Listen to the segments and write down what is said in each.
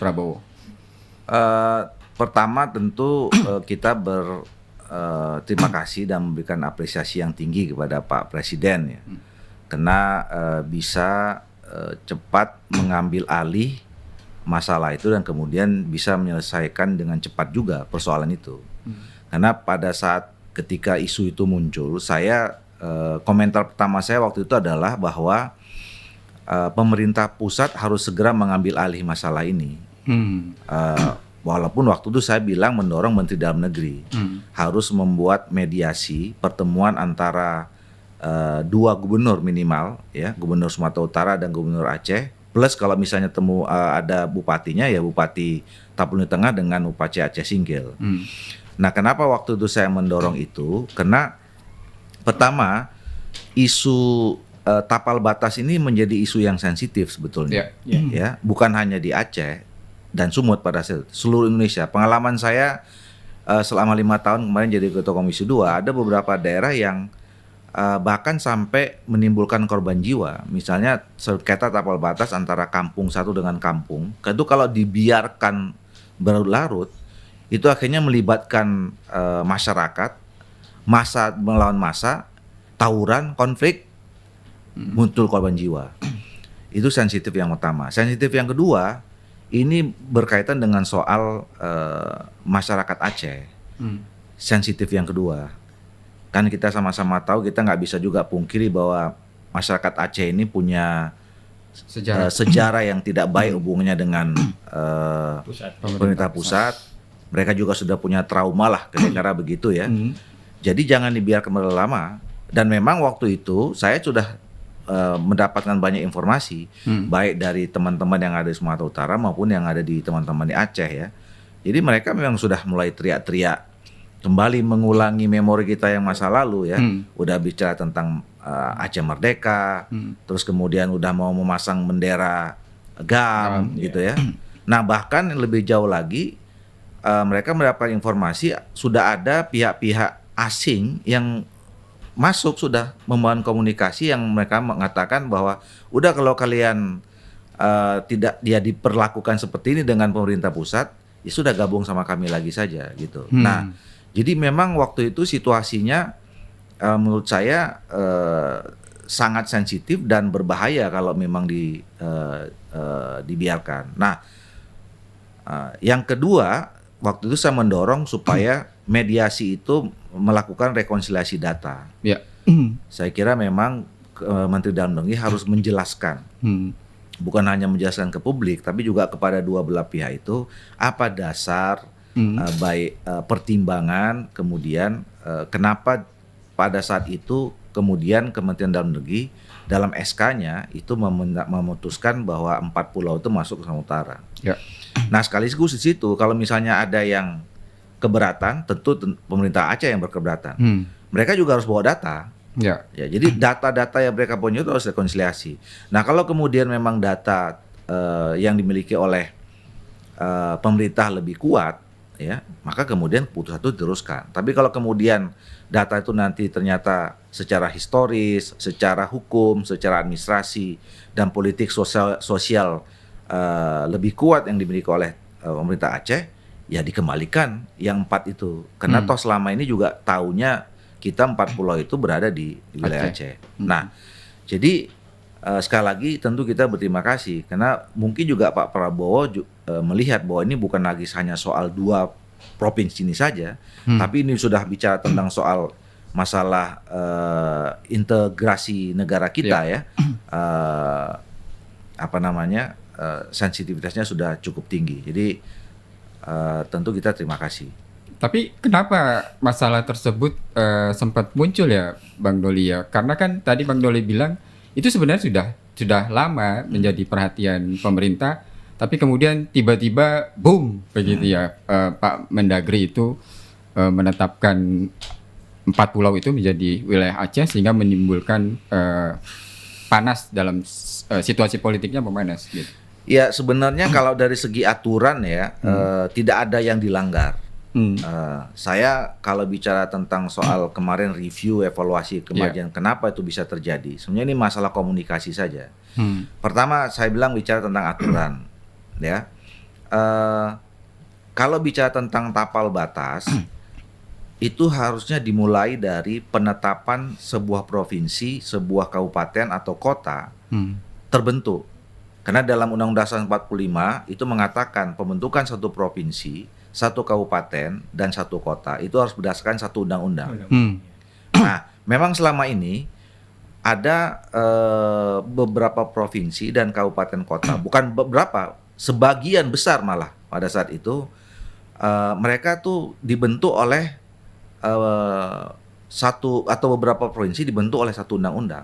Prabowo? Pertama tentu kita terima kasih dan memberikan apresiasi yang tinggi kepada Pak Presiden ya, karena bisa cepat mengambil alih masalah itu dan kemudian bisa menyelesaikan dengan cepat juga persoalan itu. Karena pada saat ketika isu itu muncul, komentar pertama saya waktu itu adalah bahwa pemerintah pusat harus segera mengambil alih masalah ini. Walaupun waktu itu saya bilang mendorong Menteri Dalam Negeri harus membuat mediasi pertemuan antara dua gubernur minimal, ya, Gubernur Sumatera Utara dan Gubernur Aceh. Plus kalau misalnya ada bupatinya ya Bupati Tapanuli Tengah dengan Bupati Aceh Singkil. Nah, kenapa waktu itu saya mendorong itu? Karena pertama isu tapal batas ini menjadi isu yang sensitif sebetulnya, ya, bukan hanya di Aceh dan Sumut pada seluruh Indonesia. Pengalaman saya selama 5 tahun kemarin jadi Ketua Komisi 2, ada beberapa daerah yang bahkan sampai menimbulkan korban jiwa. Misalnya sengketa tapal batas antara kampung satu dengan kampung, itu kalau dibiarkan berlarut, itu akhirnya melibatkan masyarakat, massa melawan massa, tawuran, konflik, muncul korban jiwa. Itu sensitif yang pertama. Sensitif yang kedua, ini berkaitan dengan soal masyarakat Aceh. Sensitif yang kedua, kan kita sama-sama tahu, kita nggak bisa juga pungkiri bahwa masyarakat Aceh ini punya sejarah yang tidak baik hubungannya dengan pemerintah pusat. Mereka juga sudah punya trauma lah kira-kira begitu ya. Jadi jangan dibiarkan berlama. Dan memang waktu itu saya sudah mendapatkan banyak informasi, baik dari teman-teman yang ada di Sumatera Utara maupun yang ada di teman-teman di Aceh ya. Jadi mereka memang sudah mulai teriak-teriak kembali mengulangi memori kita yang masa lalu ya. Udah bicara tentang Aceh Merdeka, terus kemudian udah mau memasang bendera GAM gitu ya. Nah, bahkan lebih jauh lagi, mereka mendapatkan informasi sudah ada pihak-pihak asing yang masuk, sudah membangun komunikasi yang mereka mengatakan bahwa udah kalau kalian tidak diperlakukan seperti ini dengan pemerintah pusat, ya sudah gabung sama kami lagi saja gitu. Nah, jadi memang waktu itu situasinya menurut saya sangat sensitif dan berbahaya kalau memang dibiarkan. Nah, yang kedua, waktu itu saya mendorong supaya mediasi itu melakukan rekonsiliasi data. Saya kira memang Menteri Dalam Negeri harus menjelaskan, bukan hanya menjelaskan ke publik, tapi juga kepada dua belah pihak itu apa dasar baik pertimbangan, kemudian kenapa pada saat itu kemudian Kementerian Dalam Negeri dalam SK-nya itu memutuskan bahwa 4 pulau itu masuk ke Sumatera Utara. Nah, sekaligus di situ kalau misalnya ada yang keberatan, tentu pemerintah Aceh yang berkeberatan. Mereka juga harus bawa data. Ya, jadi data-data yang mereka punya itu harus rekonsiliasi. Nah, kalau kemudian memang data yang dimiliki oleh pemerintah lebih kuat, ya, maka kemudian keputusan itu diteruskan. Tapi kalau kemudian data itu nanti ternyata secara historis, secara hukum, secara administrasi dan politik sosial lebih kuat yang dimiliki oleh pemerintah Aceh, ya dikembalikan yang 4 itu. Karena toh selama ini juga taunya kita 4 pulau itu berada di wilayah Aceh. Nah, jadi sekali lagi tentu kita berterima kasih karena mungkin juga Pak Prabowo melihat bahwa ini bukan lagi hanya soal 2 provinsi ini saja, tapi ini sudah bicara tentang soal masalah integrasi negara kita ya. Sensitivitasnya sudah cukup tinggi. Jadi tentu kita terima kasih. Tapi kenapa masalah tersebut sempat muncul ya Bang Doli ya? Karena kan tadi Bang Doli bilang itu sebenarnya sudah lama menjadi perhatian pemerintah, tapi kemudian tiba-tiba boom begitu ya, Pak Mendagri itu menetapkan 4 pulau itu menjadi wilayah Aceh sehingga menimbulkan panas dalam situasi politiknya memanas gitu. Ya sebenarnya kalau dari segi aturan ya tidak ada yang dilanggar. Saya kalau bicara tentang soal kemarin review evaluasi kemajuan kenapa itu bisa terjadi, sebenarnya ini masalah komunikasi saja. Pertama saya bilang bicara tentang aturan, ya eh, kalau bicara tentang tapal batas, itu harusnya dimulai dari penetapan sebuah provinsi, sebuah kabupaten atau kota terbentuk. Karena dalam Undang-Undang Dasar 45 itu mengatakan pembentukan satu provinsi, satu kabupaten, dan satu kota itu harus berdasarkan satu undang-undang. Nah, memang selama ini ada beberapa provinsi dan kabupaten kota, bukan beberapa, sebagian besar malah pada saat itu mereka tuh dibentuk oleh satu atau beberapa provinsi dibentuk oleh satu undang-undang.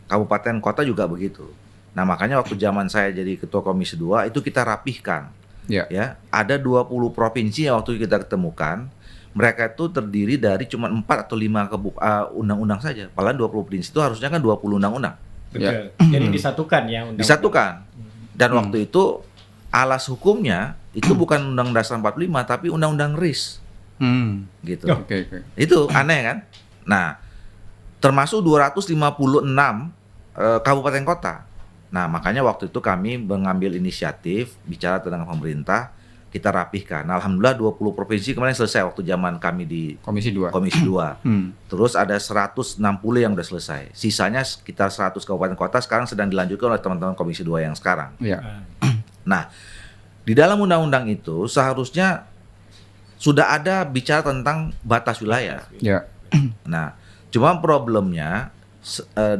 Kabupaten kota juga begitu. Nah, makanya waktu zaman saya jadi ketua Komisi 2 itu kita rapihkan. Ya, ada 20 provinsi yang waktu kita ketemukan, mereka itu terdiri dari cuma 4 atau 5 undang-undang saja. Padahal 20 provinsi itu harusnya kan 20 undang-undang. Betul. Jadi disatukan ya undang-undang. Disatukan. Dan waktu itu alas hukumnya itu bukan Undang-Undang Dasar 45 tapi Undang-Undang RIS. Gitu. Oke. Itu aneh kan? Nah, termasuk 256 kabupaten kota. Nah, makanya waktu itu kami mengambil inisiatif bicara tentang pemerintah, kita rapihkan. Nah, alhamdulillah 20 provinsi kemarin selesai waktu zaman kami di Komisi 2. Terus ada 160 yang udah selesai. Sisanya sekitar 100 kabupaten kota sekarang sedang dilanjutkan oleh teman-teman Komisi 2 yang sekarang. Nah, di dalam undang-undang itu seharusnya sudah ada bicara tentang batas wilayah. Nah, cuma problemnya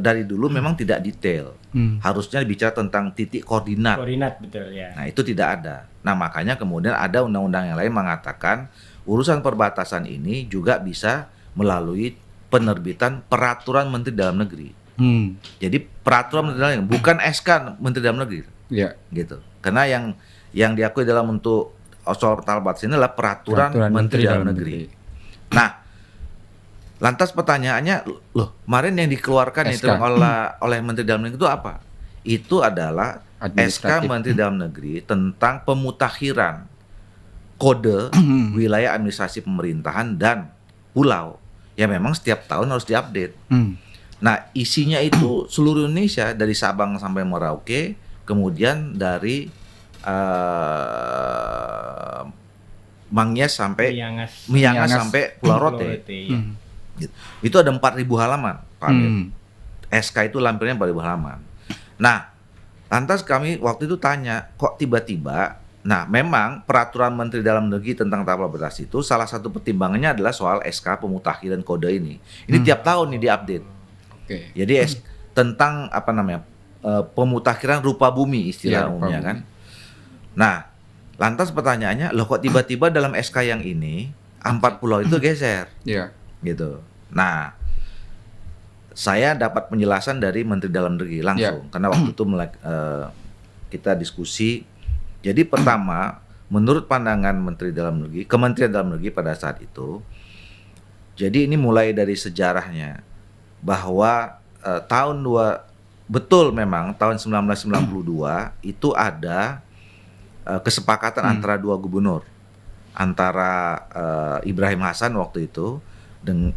dari dulu memang tidak detail. Harusnya bicara tentang titik koordinat. Koordinat, betul ya. Nah, itu tidak ada. Nah, makanya kemudian ada undang-undang yang lain mengatakan urusan perbatasan ini juga bisa melalui penerbitan peraturan Menteri Dalam Negeri. Jadi peraturan Menteri Dalam Negeri, bukan SK Menteri Dalam Negeri. Gitu. Karena yang diakui dalam untuk soal tapal batas ini adalah peraturan Menteri Dalam Negeri. Nah, lantas pertanyaannya, loh, kemarin yang dikeluarkan itu oleh Menteri Dalam Negeri itu apa? Itu adalah SK Menteri Dalam Negeri tentang pemutakhiran kode wilayah administrasi pemerintahan dan pulau. Ya memang setiap tahun harus diupdate. Nah, isinya itu seluruh Indonesia dari Sabang sampai Merauke, kemudian dari Mangnyes sampai Miangas sampai Pulau Rote. Itu ada 4.000 halaman, Pak Amir. SK itu lampirnya 4.000 halaman. Nah, lantas kami waktu itu tanya, kok tiba-tiba, nah memang peraturan Menteri Dalam Negeri tentang tapal batas itu salah satu pertimbangannya adalah soal SK pemutakhiran kode ini. Ini tiap tahun nih diupdate. Jadi tentang apa namanya pemutakhiran rupa bumi istilah umumnya kan. Nah, lantas pertanyaannya, loh kok tiba-tiba dalam SK yang ini 4 pulau itu geser? Gitu. Nah, saya dapat penjelasan dari Menteri Dalam Negeri langsung karena waktu itu kita diskusi. Jadi pertama, menurut pandangan Menteri Dalam Negeri, Kementerian Dalam Negeri pada saat itu, jadi ini mulai dari sejarahnya bahwa betul memang tahun 1992 itu ada kesepakatan antara dua gubernur, antara Ibrahim Hasan waktu itu dengan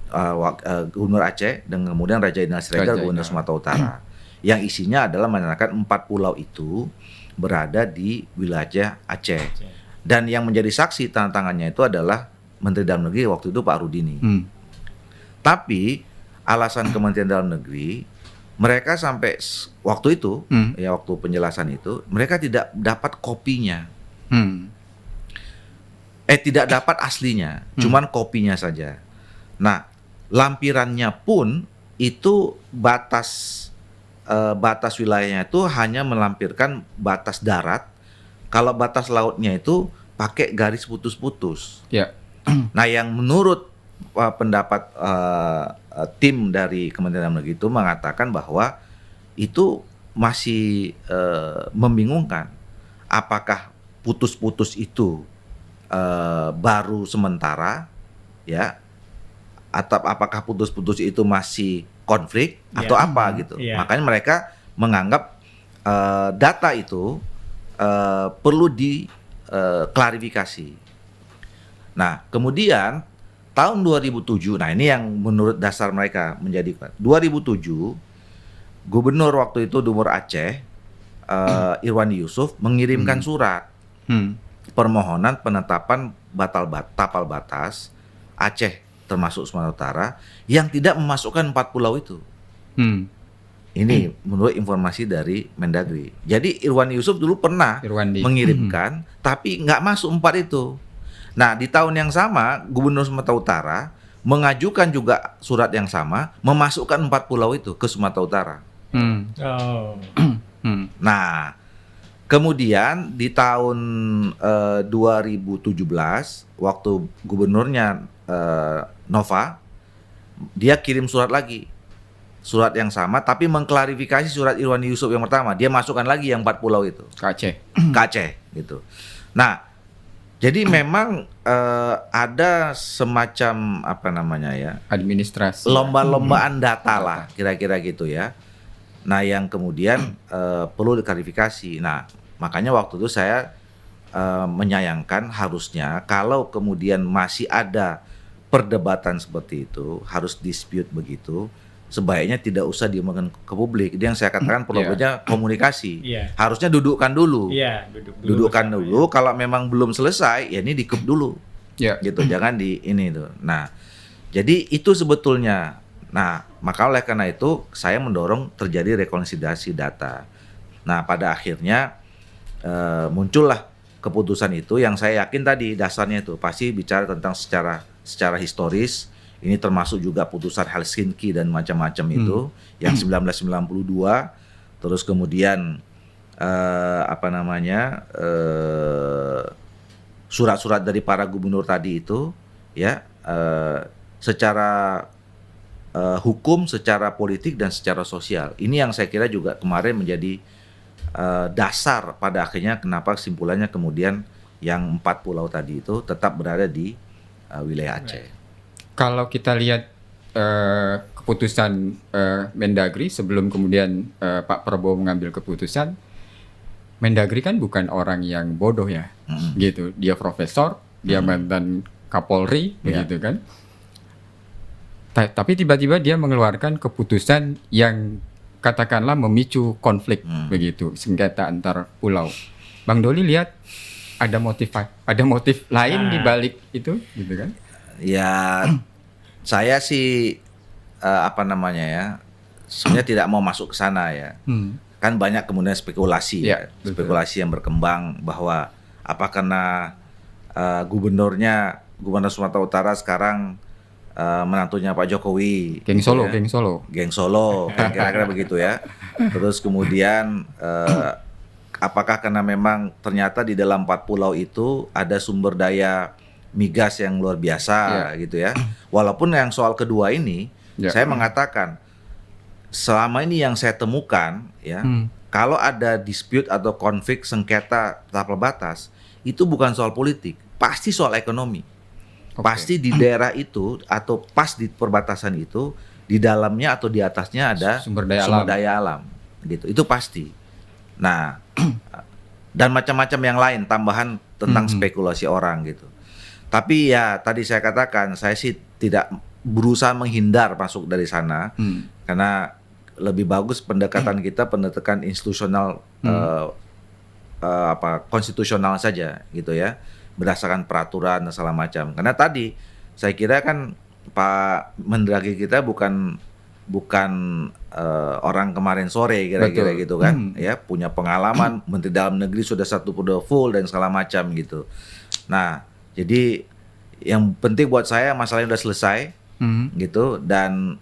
Gubernur Aceh dan kemudian Raja Idil Siregar Gubernur Sumatera Utara, yang isinya adalah menyatakan 4 pulau itu berada di wilayah Aceh. Dan yang menjadi saksi tanda tangannya itu adalah Menteri Dalam Negeri waktu itu Pak Rudini. Tapi alasan Kementerian Dalam Negeri, mereka sampai waktu itu ya waktu penjelasan itu mereka tidak dapat kopinya. Tidak dapat aslinya, cuman kopinya saja. Nah, lampirannya pun itu batas wilayahnya itu hanya melampirkan batas darat. Kalau batas lautnya itu pakai garis putus-putus. Nah, yang menurut pendapat tim dari Kementerian Dalam Negeri itu mengatakan bahwa itu masih membingungkan. Apakah putus-putus itu baru sementara, ya? Atau apakah putus-putus itu masih konflik atau apa gitu. Makanya mereka menganggap data itu perlu diklarifikasi. Nah, kemudian tahun 2007, nah ini yang menurut dasar mereka menjadi 2007, Gubernur waktu itu Gubernur Aceh Irwandi Yusuf mengirimkan surat permohonan penetapan tapal batas Aceh termasuk Sumatera Utara yang tidak memasukkan 4 pulau itu. Ini menurut informasi dari Mendagri. Jadi Irwan Yusuf dulu pernah Irwandi. mengirimkan, tapi nggak masuk 4 itu. Nah, di tahun yang sama, Gubernur Sumatera Utara mengajukan juga surat yang sama, memasukkan 4 pulau itu ke Sumatera Utara. Oh. Nah, kemudian di tahun 2017, waktu gubernurnya Nova, dia kirim surat lagi. Surat yang sama, tapi mengklarifikasi surat Irwan Yusuf yang pertama. Dia masukkan lagi yang 4 pulau itu. Ke Aceh. Ke Aceh, gitu. Nah, jadi memang ada semacam apa namanya ya, Administrasi. lomba-lombaan data lah, kira-kira gitu ya. Nah, yang kemudian perlu diklarifikasi. Nah, makanya waktu itu saya menyayangkan harusnya kalau kemudian masih ada perdebatan seperti itu, harus dispute begitu, sebaiknya tidak usah diomongkan ke publik. Itu yang saya katakan perlunya komunikasi. Harusnya dudukkan dulu. Dudukkan dulu. Kalau memang belum selesai, ya ini dikup dulu. Gitu, jangan di ini tuh. Nah, jadi itu sebetulnya. Nah, maka oleh karena itu saya mendorong terjadi rekonsiliasi data. Nah, pada akhirnya muncullah keputusan itu yang saya yakin tadi dasarnya itu pasti bicara tentang secara historis. Ini termasuk juga putusan Helsinki dan macam-macam itu yang 1992. Terus kemudian surat-surat dari para gubernur tadi itu ya, secara hukum, secara politik dan secara sosial. Ini yang saya kira juga kemarin menjadi dasar pada akhirnya kenapa kesimpulannya kemudian yang 4 pulau tadi itu tetap berada di wilayah Aceh. Kalau kita lihat keputusan Mendagri sebelum kemudian Pak Prabowo mengambil keputusan, Mendagri kan bukan orang yang bodoh ya, gitu. Dia profesor, dia mantan Kapolri, begitu kan. Tapi tiba-tiba dia mengeluarkan keputusan yang katakanlah memicu konflik, begitu, sengketa antar pulau. Bang Doli lihat ada motif lain di balik itu, gitu kan? Ya, saya sih sebenarnya tidak mau masuk ke sana ya. Kan banyak kemudian spekulasi spekulasi yang berkembang bahwa apa karena gubernur Sumatera Utara sekarang menantunya Pak Jokowi, geng Solo, kan kira-kira begitu ya. Terus kemudian apakah karena memang ternyata di dalam 4 pulau itu ada sumber daya migas yang luar biasa gitu ya. Walaupun yang soal kedua ini saya mengatakan selama ini yang saya temukan ya, kalau ada dispute atau konflik sengketa tapal batas itu bukan soal politik, pasti soal ekonomi. Pasti di daerah itu atau pas di perbatasan itu di dalamnya atau di atasnya ada sumber daya alam gitu. Itu pasti. Nah, dan macam-macam yang lain tambahan tentang spekulasi orang gitu. Tapi ya tadi saya katakan saya sih tidak berusaha menghindar masuk dari sana karena lebih bagus pendekatan kita pendekatan institusional konstitusional saja gitu ya, berdasarkan peraturan dan segala macam. Karena tadi saya kira kan Pak Mendagri kita bukan orang kemarin sore kira-kira gitu kan, ya punya pengalaman Menteri Dalam Negeri sudah 1 periode full dan segala macam gitu. Nah, jadi yang penting buat saya masalahnya udah selesai gitu dan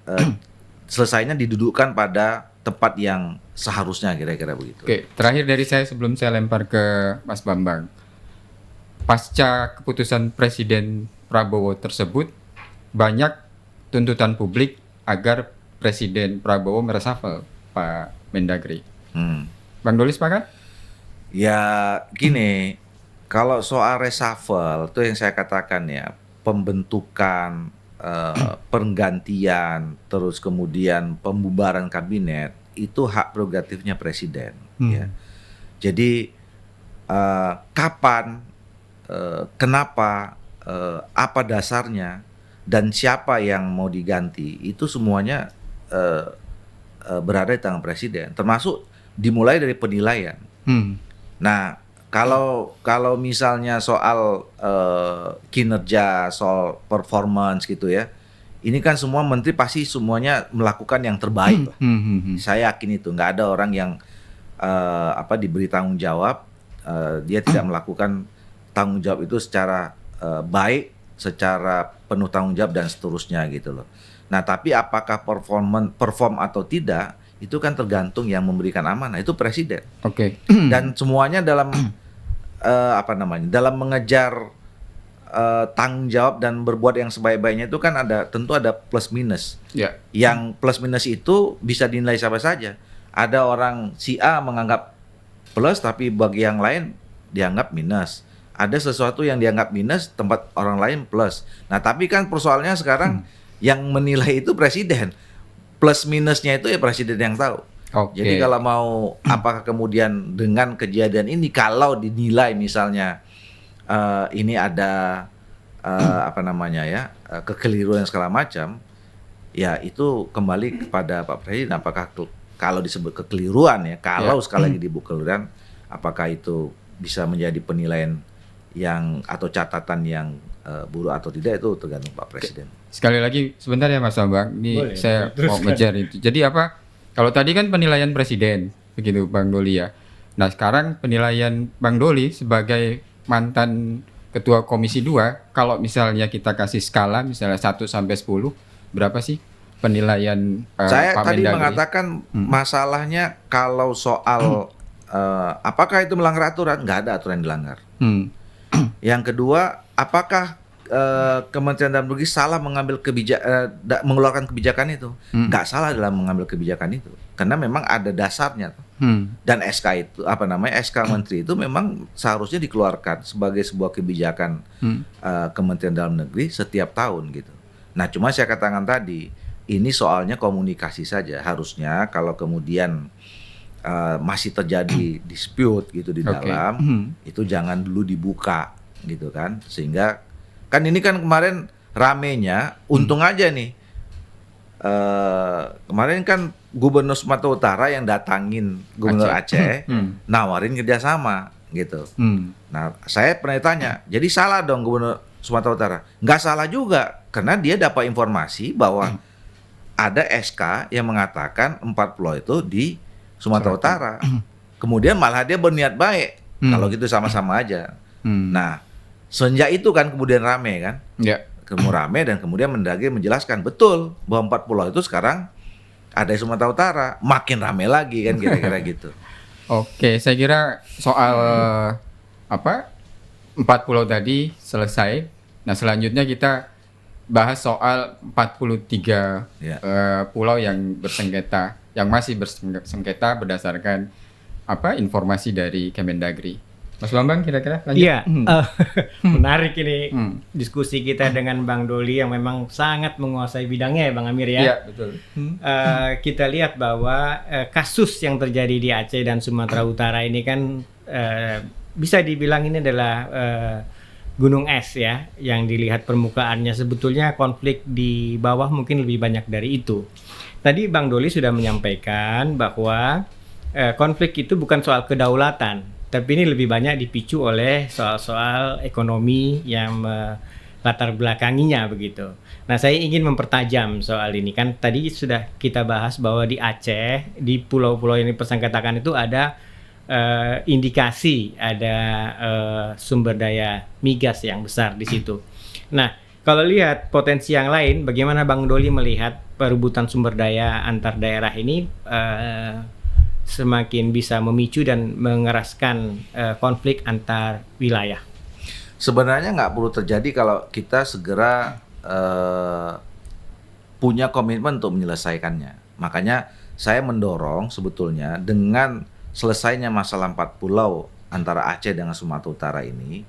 selesainya didudukkan pada tempat yang seharusnya kira-kira begitu. Oke, terakhir dari saya sebelum saya lempar ke Mas Bambang. Pasca keputusan Presiden Prabowo tersebut, banyak tuntutan publik agar Presiden Prabowo mereshuffle Pak Mendagri. Bang Doli sepakat? Ya gini, kalau soal reshuffle itu yang saya katakan ya, pembentukan, penggantian, terus kemudian pembubaran kabinet itu hak prerogatifnya presiden. Ya. Jadi kapan, kenapa, apa dasarnya, dan siapa yang mau diganti itu semuanya berada di tangan presiden, termasuk dimulai dari penilaian. Nah, Kalau misalnya soal kinerja, soal performance gitu ya, ini kan semua menteri pasti semuanya melakukan yang terbaik lah. Saya yakin itu nggak ada orang yang diberi tanggung jawab dia tidak melakukan tanggung jawab itu secara baik, secara penuh tanggung jawab dan seterusnya gitu loh. Nah tapi apakah perform atau tidak itu kan tergantung yang memberikan amanah itu presiden. Oke. Dan semuanya dalam dalam mengejar tanggung jawab dan berbuat yang sebaik-baiknya itu kan tentu ada plus minus. Ya. Yang plus minus itu bisa dinilai siapa saja. Ada orang si A menganggap plus tapi bagi yang lain dianggap minus. Ada sesuatu yang dianggap minus tempat orang lain plus. Nah tapi kan persoalannya sekarang yang menilai itu presiden. Plus minusnya itu ya presiden yang tahu. Oke. Jadi kalau mau apakah kemudian dengan kejadian ini kalau dinilai misalnya ini ada kekeliruan segala macam, ya itu kembali kepada Pak Presiden. Apakah kalau disebut kekeliruan ya, kalau sekali lagi disebut kekeliruan, apakah itu bisa menjadi penilaian yang atau catatan yang buruk atau tidak itu tergantung Pak Presiden. Sekali lagi sebentar ya Mas Bambang, ini Boleh, saya boleh, mau teruskan. ngejar itu. Jadi apa? Kalau tadi kan penilaian presiden, begitu Bang Doli ya. Nah sekarang penilaian Bang Doli sebagai mantan Ketua Komisi 2, kalau misalnya kita kasih skala misalnya 1 sampai 10, berapa sih penilaian Saya Pak tadi Mendagri? mengatakan masalahnya kalau soal apakah itu melanggar aturan, nggak ada aturan yang dilanggar. Yang kedua, apakah Kementerian Dalam Negeri salah mengambil mengeluarkan kebijakan itu? Nggak salah dalam mengambil kebijakan itu, karena memang ada dasarnya. Dan SK itu SK Menteri itu memang seharusnya dikeluarkan sebagai sebuah kebijakan Kementerian Dalam Negeri setiap tahun gitu. Nah, cuma saya katakan tadi, ini soalnya komunikasi saja. Harusnya kalau kemudian masih terjadi dispute gitu di dalam, itu jangan dulu dibuka gitu kan, sehingga kan ini kan kemarin ramenya, untung aja nih kemarin kan Gubernur Sumatera Utara yang datangin Gubernur Aceh, nawarin kerjasama gitu. Nah saya pernah tanya, jadi salah dong Gubernur Sumatera Utara? Nggak salah juga, karena dia dapat informasi bahwa ada SK yang mengatakan 4 pulau itu di Sumatera Utara. Kemudian malah dia berniat baik. Kalau gitu sama-sama aja. Nah, sejak itu kan kemudian rame kan? Ya. Kemudian rame dan kemudian Mendagri menjelaskan betul bahwa 4 pulau itu sekarang ada di Sumatera Utara. Makin rame lagi kan kira-kira gitu. Oke, saya kira soal 4 pulau tadi selesai. Nah, selanjutnya kita bahas soal 43 pulau yang bersengketa, yang masih bersengketa berdasarkan informasi dari Kemendagri. Mas Bambang kira-kira lanjut. Iya, menarik ini diskusi kita dengan Bang Doli yang memang sangat menguasai bidangnya ya Bang Amir ya. Iya, betul. Kita lihat bahwa kasus yang terjadi di Aceh dan Sumatera Utara ini kan bisa dibilang ini adalah gunung es ya, yang dilihat permukaannya. Sebetulnya konflik di bawah mungkin lebih banyak dari itu. Tadi Bang Doli sudah menyampaikan bahwa konflik itu bukan soal kedaulatan, tapi ini lebih banyak dipicu oleh soal-soal ekonomi yang latar belakanginya begitu. Nah, saya ingin mempertajam soal ini. Kan tadi sudah kita bahas bahwa di Aceh, di pulau-pulau yang dipersengketakan itu ada indikasi ada sumber daya migas yang besar di situ. Nah, kalau lihat potensi yang lain, bagaimana Bang Doli melihat perebutan sumber daya antar daerah ini semakin bisa memicu dan mengeraskan konflik antar wilayah? Sebenarnya nggak perlu terjadi kalau kita segera punya komitmen untuk menyelesaikannya. Makanya saya mendorong sebetulnya dengan selesainya masalah 4 pulau antara Aceh dengan Sumatera Utara ini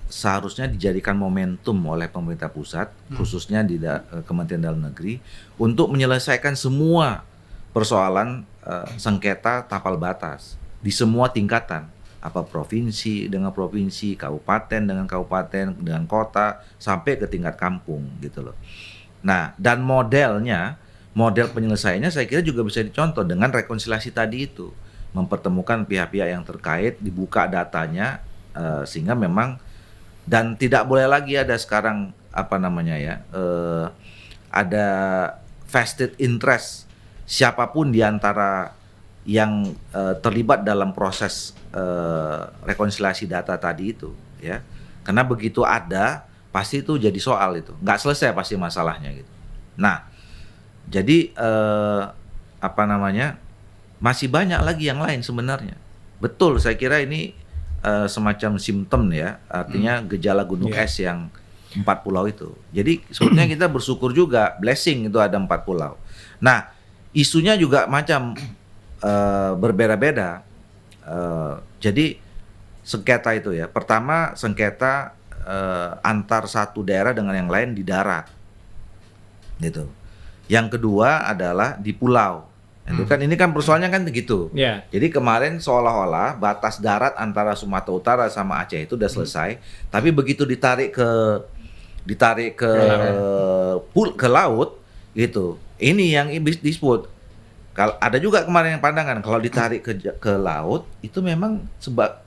seharusnya dijadikan momentum oleh pemerintah pusat, khususnya di Kementerian Dalam Negeri, untuk menyelesaikan semua persoalan sengketa tapal batas di semua tingkatan, provinsi dengan provinsi, kabupaten dengan kabupaten, dengan kota, sampai ke tingkat kampung gitu loh. Nah, dan model penyelesaiannya saya kira juga bisa dicontoh dengan rekonsiliasi tadi itu. mempertemukan pihak-pihak yang terkait, dibuka datanya, sehingga memang, dan tidak boleh lagi ada sekarang apa namanya ya, ada vested interest siapapun di antara yang terlibat dalam proses rekonsiliasi data tadi itu, ya. Karena begitu ada, pasti itu jadi soal itu, nggak selesai pasti masalahnya gitu. Nah, jadi apa namanya, masih banyak lagi yang lain sebenarnya. Betul, saya kira ini semacam simptom ya, artinya gejala gunung es yang 4 pulau itu. Jadi sebetulnya kita bersyukur juga, blessing itu ada 4 pulau. Nah, isunya juga macam berbeda-beda. Jadi sengketa itu ya, pertama sengketa antar satu daerah dengan yang lain di darat, gitu. Yang kedua adalah di pulau. Itu kan, ini kan persoalannya kan begitu. Yeah. Jadi kemarin seolah-olah batas darat antara Sumatera Utara sama Aceh itu udah selesai, tapi begitu ditarik ke laut gitu. Ini yang disebut. Kalau ada juga kemarin yang pandangan kalau ditarik ke laut itu memang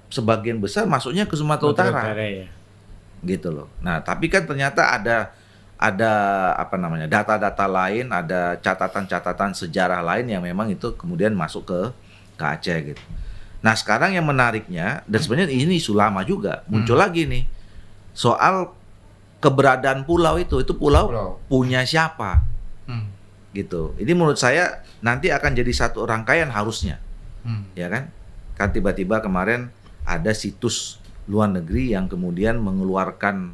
sebagian besar masuknya ke Sumatera Utara. Ya. Gitu loh. Nah, tapi kan ternyata ada apa namanya, data-data lain, ada catatan-catatan sejarah lain yang memang itu kemudian masuk ke Aceh gitu. Nah, sekarang yang menariknya, dan sebenarnya ini isu lama juga, muncul lagi nih soal keberadaan pulau itu pulau punya siapa, gitu. Ini menurut saya nanti akan jadi satu rangkaian harusnya, ya kan? Kan tiba-tiba kemarin ada situs luar negeri yang kemudian mengeluarkan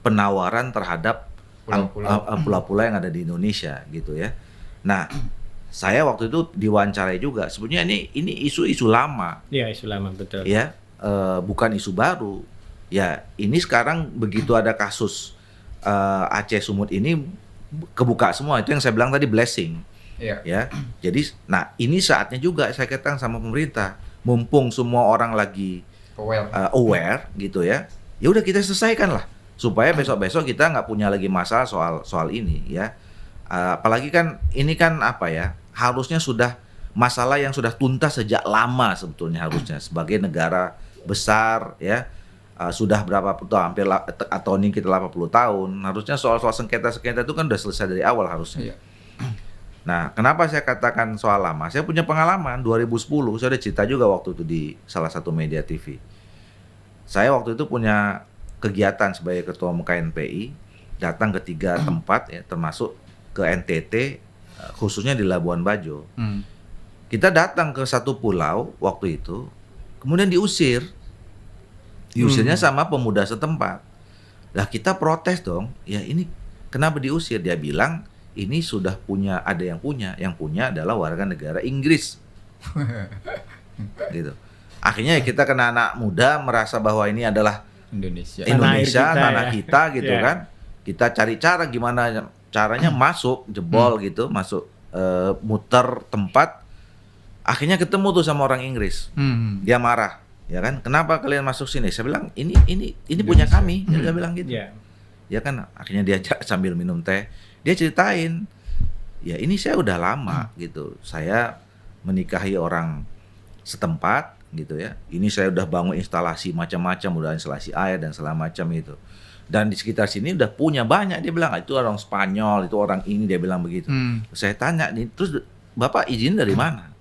penawaran terhadap pulau-pulau yang ada di Indonesia gitu ya. Nah, saya waktu itu diwawancarai juga. Sebenarnya ini isu-isu lama. Iya, isu lama betul. Ya, bukan isu baru. Ya, ini sekarang begitu ada kasus Aceh Sumut ini kebuka semua. Itu yang saya bilang tadi blessing. Iya. Ya. Jadi, nah ini saatnya juga saya katakan sama pemerintah, mumpung semua orang lagi aware gitu ya. Ya udah kita selesaikan lah. Supaya besok-besok kita nggak punya lagi masalah soal ini ya. Apalagi kan ini kan apa ya, harusnya sudah masalah yang sudah tuntas sejak lama sebetulnya harusnya sebagai negara besar ya. Sudah berapa puluh tahun, hampir atau ini kita 80 tahun, harusnya soal sengketa-sengketa itu kan udah selesai dari awal harusnya. Iya. Nah, kenapa saya katakan soal lama? Saya punya pengalaman 2010, saya udah cerita juga waktu itu di salah satu media TV. Saya waktu itu punya kegiatan sebagai ketua umum KNPI, datang ke 3 tempat ya, termasuk ke NTT, khususnya di Labuan Bajo. Kita datang ke satu pulau waktu itu, kemudian diusirnya sama pemuda setempat. Lah kita protes dong, ya ini kenapa diusir? Dia bilang ini sudah ada yang punya adalah warga negara Inggris. Gitu. Akhirnya kita kena anak muda merasa bahwa ini adalah Indonesia, tanah kita gitu kan. Kita cari cara gimana caranya masuk jebol gitu, masuk muter tempat. Akhirnya ketemu tuh sama orang Inggris. Dia marah, ya kan? Kenapa kalian masuk sini? Saya bilang ini punya kami. Dia bilang gitu. Ya kan, akhirnya diajak sambil minum teh. Dia ceritain, ya ini saya udah lama gitu. Saya menikahi orang setempat gitu ya. Ini saya udah bangun instalasi macam-macam, udah instalasi air dan segala macam itu. Dan di sekitar sini udah punya banyak. Dia bilang itu orang Spanyol, itu orang ini, dia bilang begitu. Saya tanya nih, terus Bapak izin dari mana?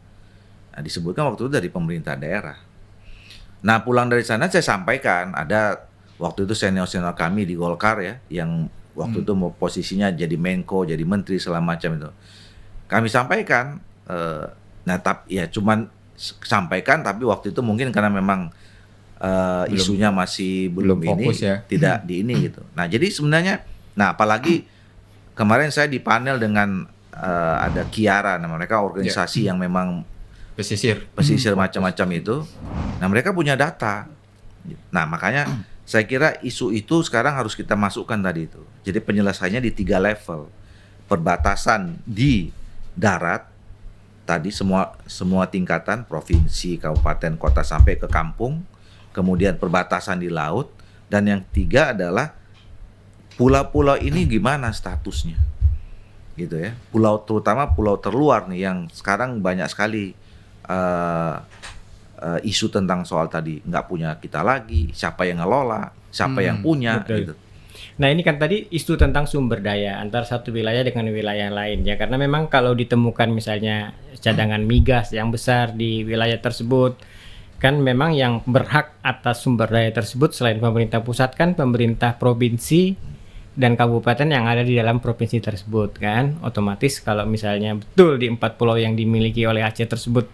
Nah, disebutkan waktu itu dari pemerintah daerah. Nah, pulang dari sana saya sampaikan, ada waktu itu senior-senior kami di Golkar ya, yang waktu itu mau posisinya jadi Menko, jadi menteri segala macam itu. Kami sampaikan, ya cuman sampaikan, tapi waktu itu mungkin karena memang isunya masih belum fokus ini, ya. tidak di ini gitu. Nah, jadi sebenarnya, nah apalagi kemarin saya di panel dengan ada Kiara, nah mereka organisasi yang memang pesisir macam-macam itu. Nah, mereka punya data. Nah, makanya saya kira isu itu sekarang harus kita masukkan tadi itu. Jadi penyelesaiannya di 3 level. Perbatasan di darat, tadi semua tingkatan, provinsi, kabupaten, kota sampai ke kampung. Kemudian perbatasan di laut. Dan yang 3 adalah pulau-pulau ini gimana statusnya. Gitu ya. Terutama pulau terluar nih yang sekarang banyak sekali isu tentang soal tadi nggak punya kita lagi, siapa yang ngelola, siapa yang punya, betul. gitu. Nah ini kan tadi isu tentang sumber daya antara satu wilayah dengan wilayah lain ya, karena memang kalau ditemukan misalnya cadangan migas yang besar di wilayah tersebut, kan memang yang berhak atas sumber daya tersebut selain pemerintah pusat kan pemerintah provinsi dan kabupaten yang ada di dalam provinsi tersebut kan. Otomatis kalau misalnya betul di 4 pulau yang dimiliki oleh Aceh tersebut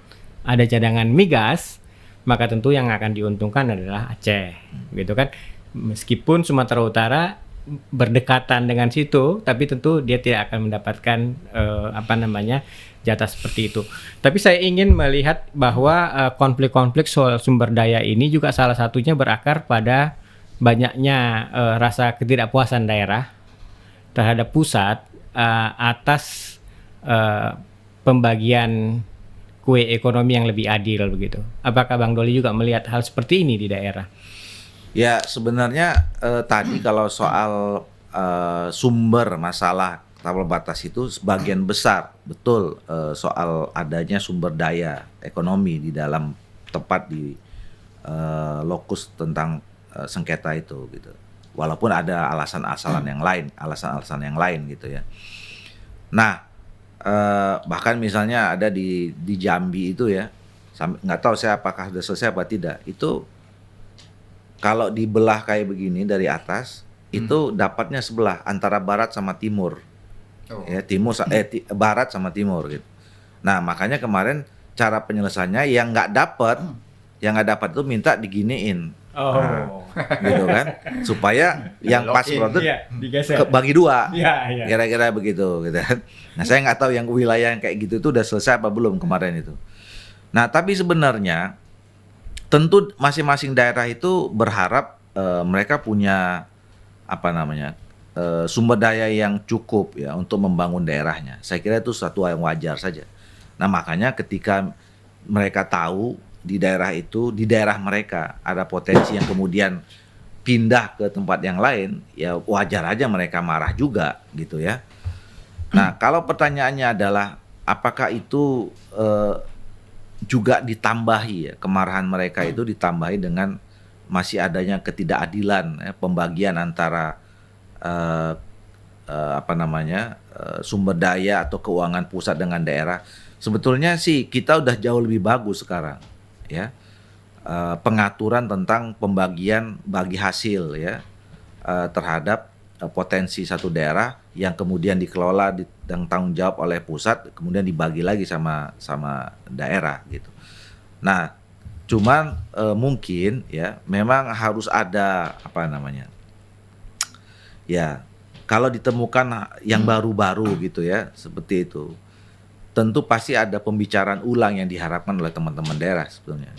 ada cadangan migas, maka tentu yang akan diuntungkan adalah Aceh, gitu kan. Meskipun Sumatera Utara berdekatan dengan situ, tapi tentu dia tidak akan mendapatkan jatah seperti itu. Tapi saya ingin melihat bahwa konflik-konflik soal sumber daya ini juga salah satunya berakar pada banyaknya rasa ketidakpuasan daerah terhadap pusat atas pembagian kue ekonomi yang lebih adil begitu. Apakah Bang Doli juga melihat hal seperti ini di daerah? Ya sebenarnya tadi kalau soal sumber masalah tabel batas itu sebagian besar betul soal adanya sumber daya ekonomi di dalam tepat di lokus tentang sengketa itu gitu. Walaupun ada alasan-alasan yang lain gitu ya. Nah bahkan misalnya ada di Jambi itu ya, nggak tahu saya apakah sudah selesai apa tidak. Itu kalau dibelah kayak begini dari atas, itu dapatnya sebelah antara barat sama timur, ya barat sama timur gitu. Nah makanya kemarin cara penyelesaiannya yang nggak dapat itu minta diginiin, gitu kan, supaya yang pas produk bagi dua, kira-kira begitu, gitu kan. Nah saya nggak tahu yang wilayah yang kayak gitu itu udah selesai apa belum kemarin itu. Nah tapi sebenarnya tentu masing-masing daerah itu berharap mereka punya sumber daya yang cukup ya untuk membangun daerahnya. Saya kira itu suatu yang wajar saja. Nah makanya ketika mereka tahu di daerah itu, di daerah mereka ada potensi yang kemudian pindah ke tempat yang lain, ya wajar aja mereka marah juga gitu ya. Nah kalau pertanyaannya adalah apakah itu juga ditambahi ya, kemarahan mereka itu ditambahi dengan masih adanya ketidakadilan ya, pembagian antara sumber daya atau keuangan pusat dengan daerah. Sebetulnya sih kita udah jauh lebih bagus sekarang ya, pengaturan tentang pembagian bagi hasil ya terhadap potensi satu daerah yang kemudian dikelola dan tanggung jawab oleh pusat, kemudian dibagi lagi sama daerah gitu. Nah, cuman mungkin ya memang harus ada ya kalau ditemukan yang baru-baru gitu ya seperti itu, tentu pasti ada pembicaraan ulang yang diharapkan oleh teman-teman daerah sebetulnya.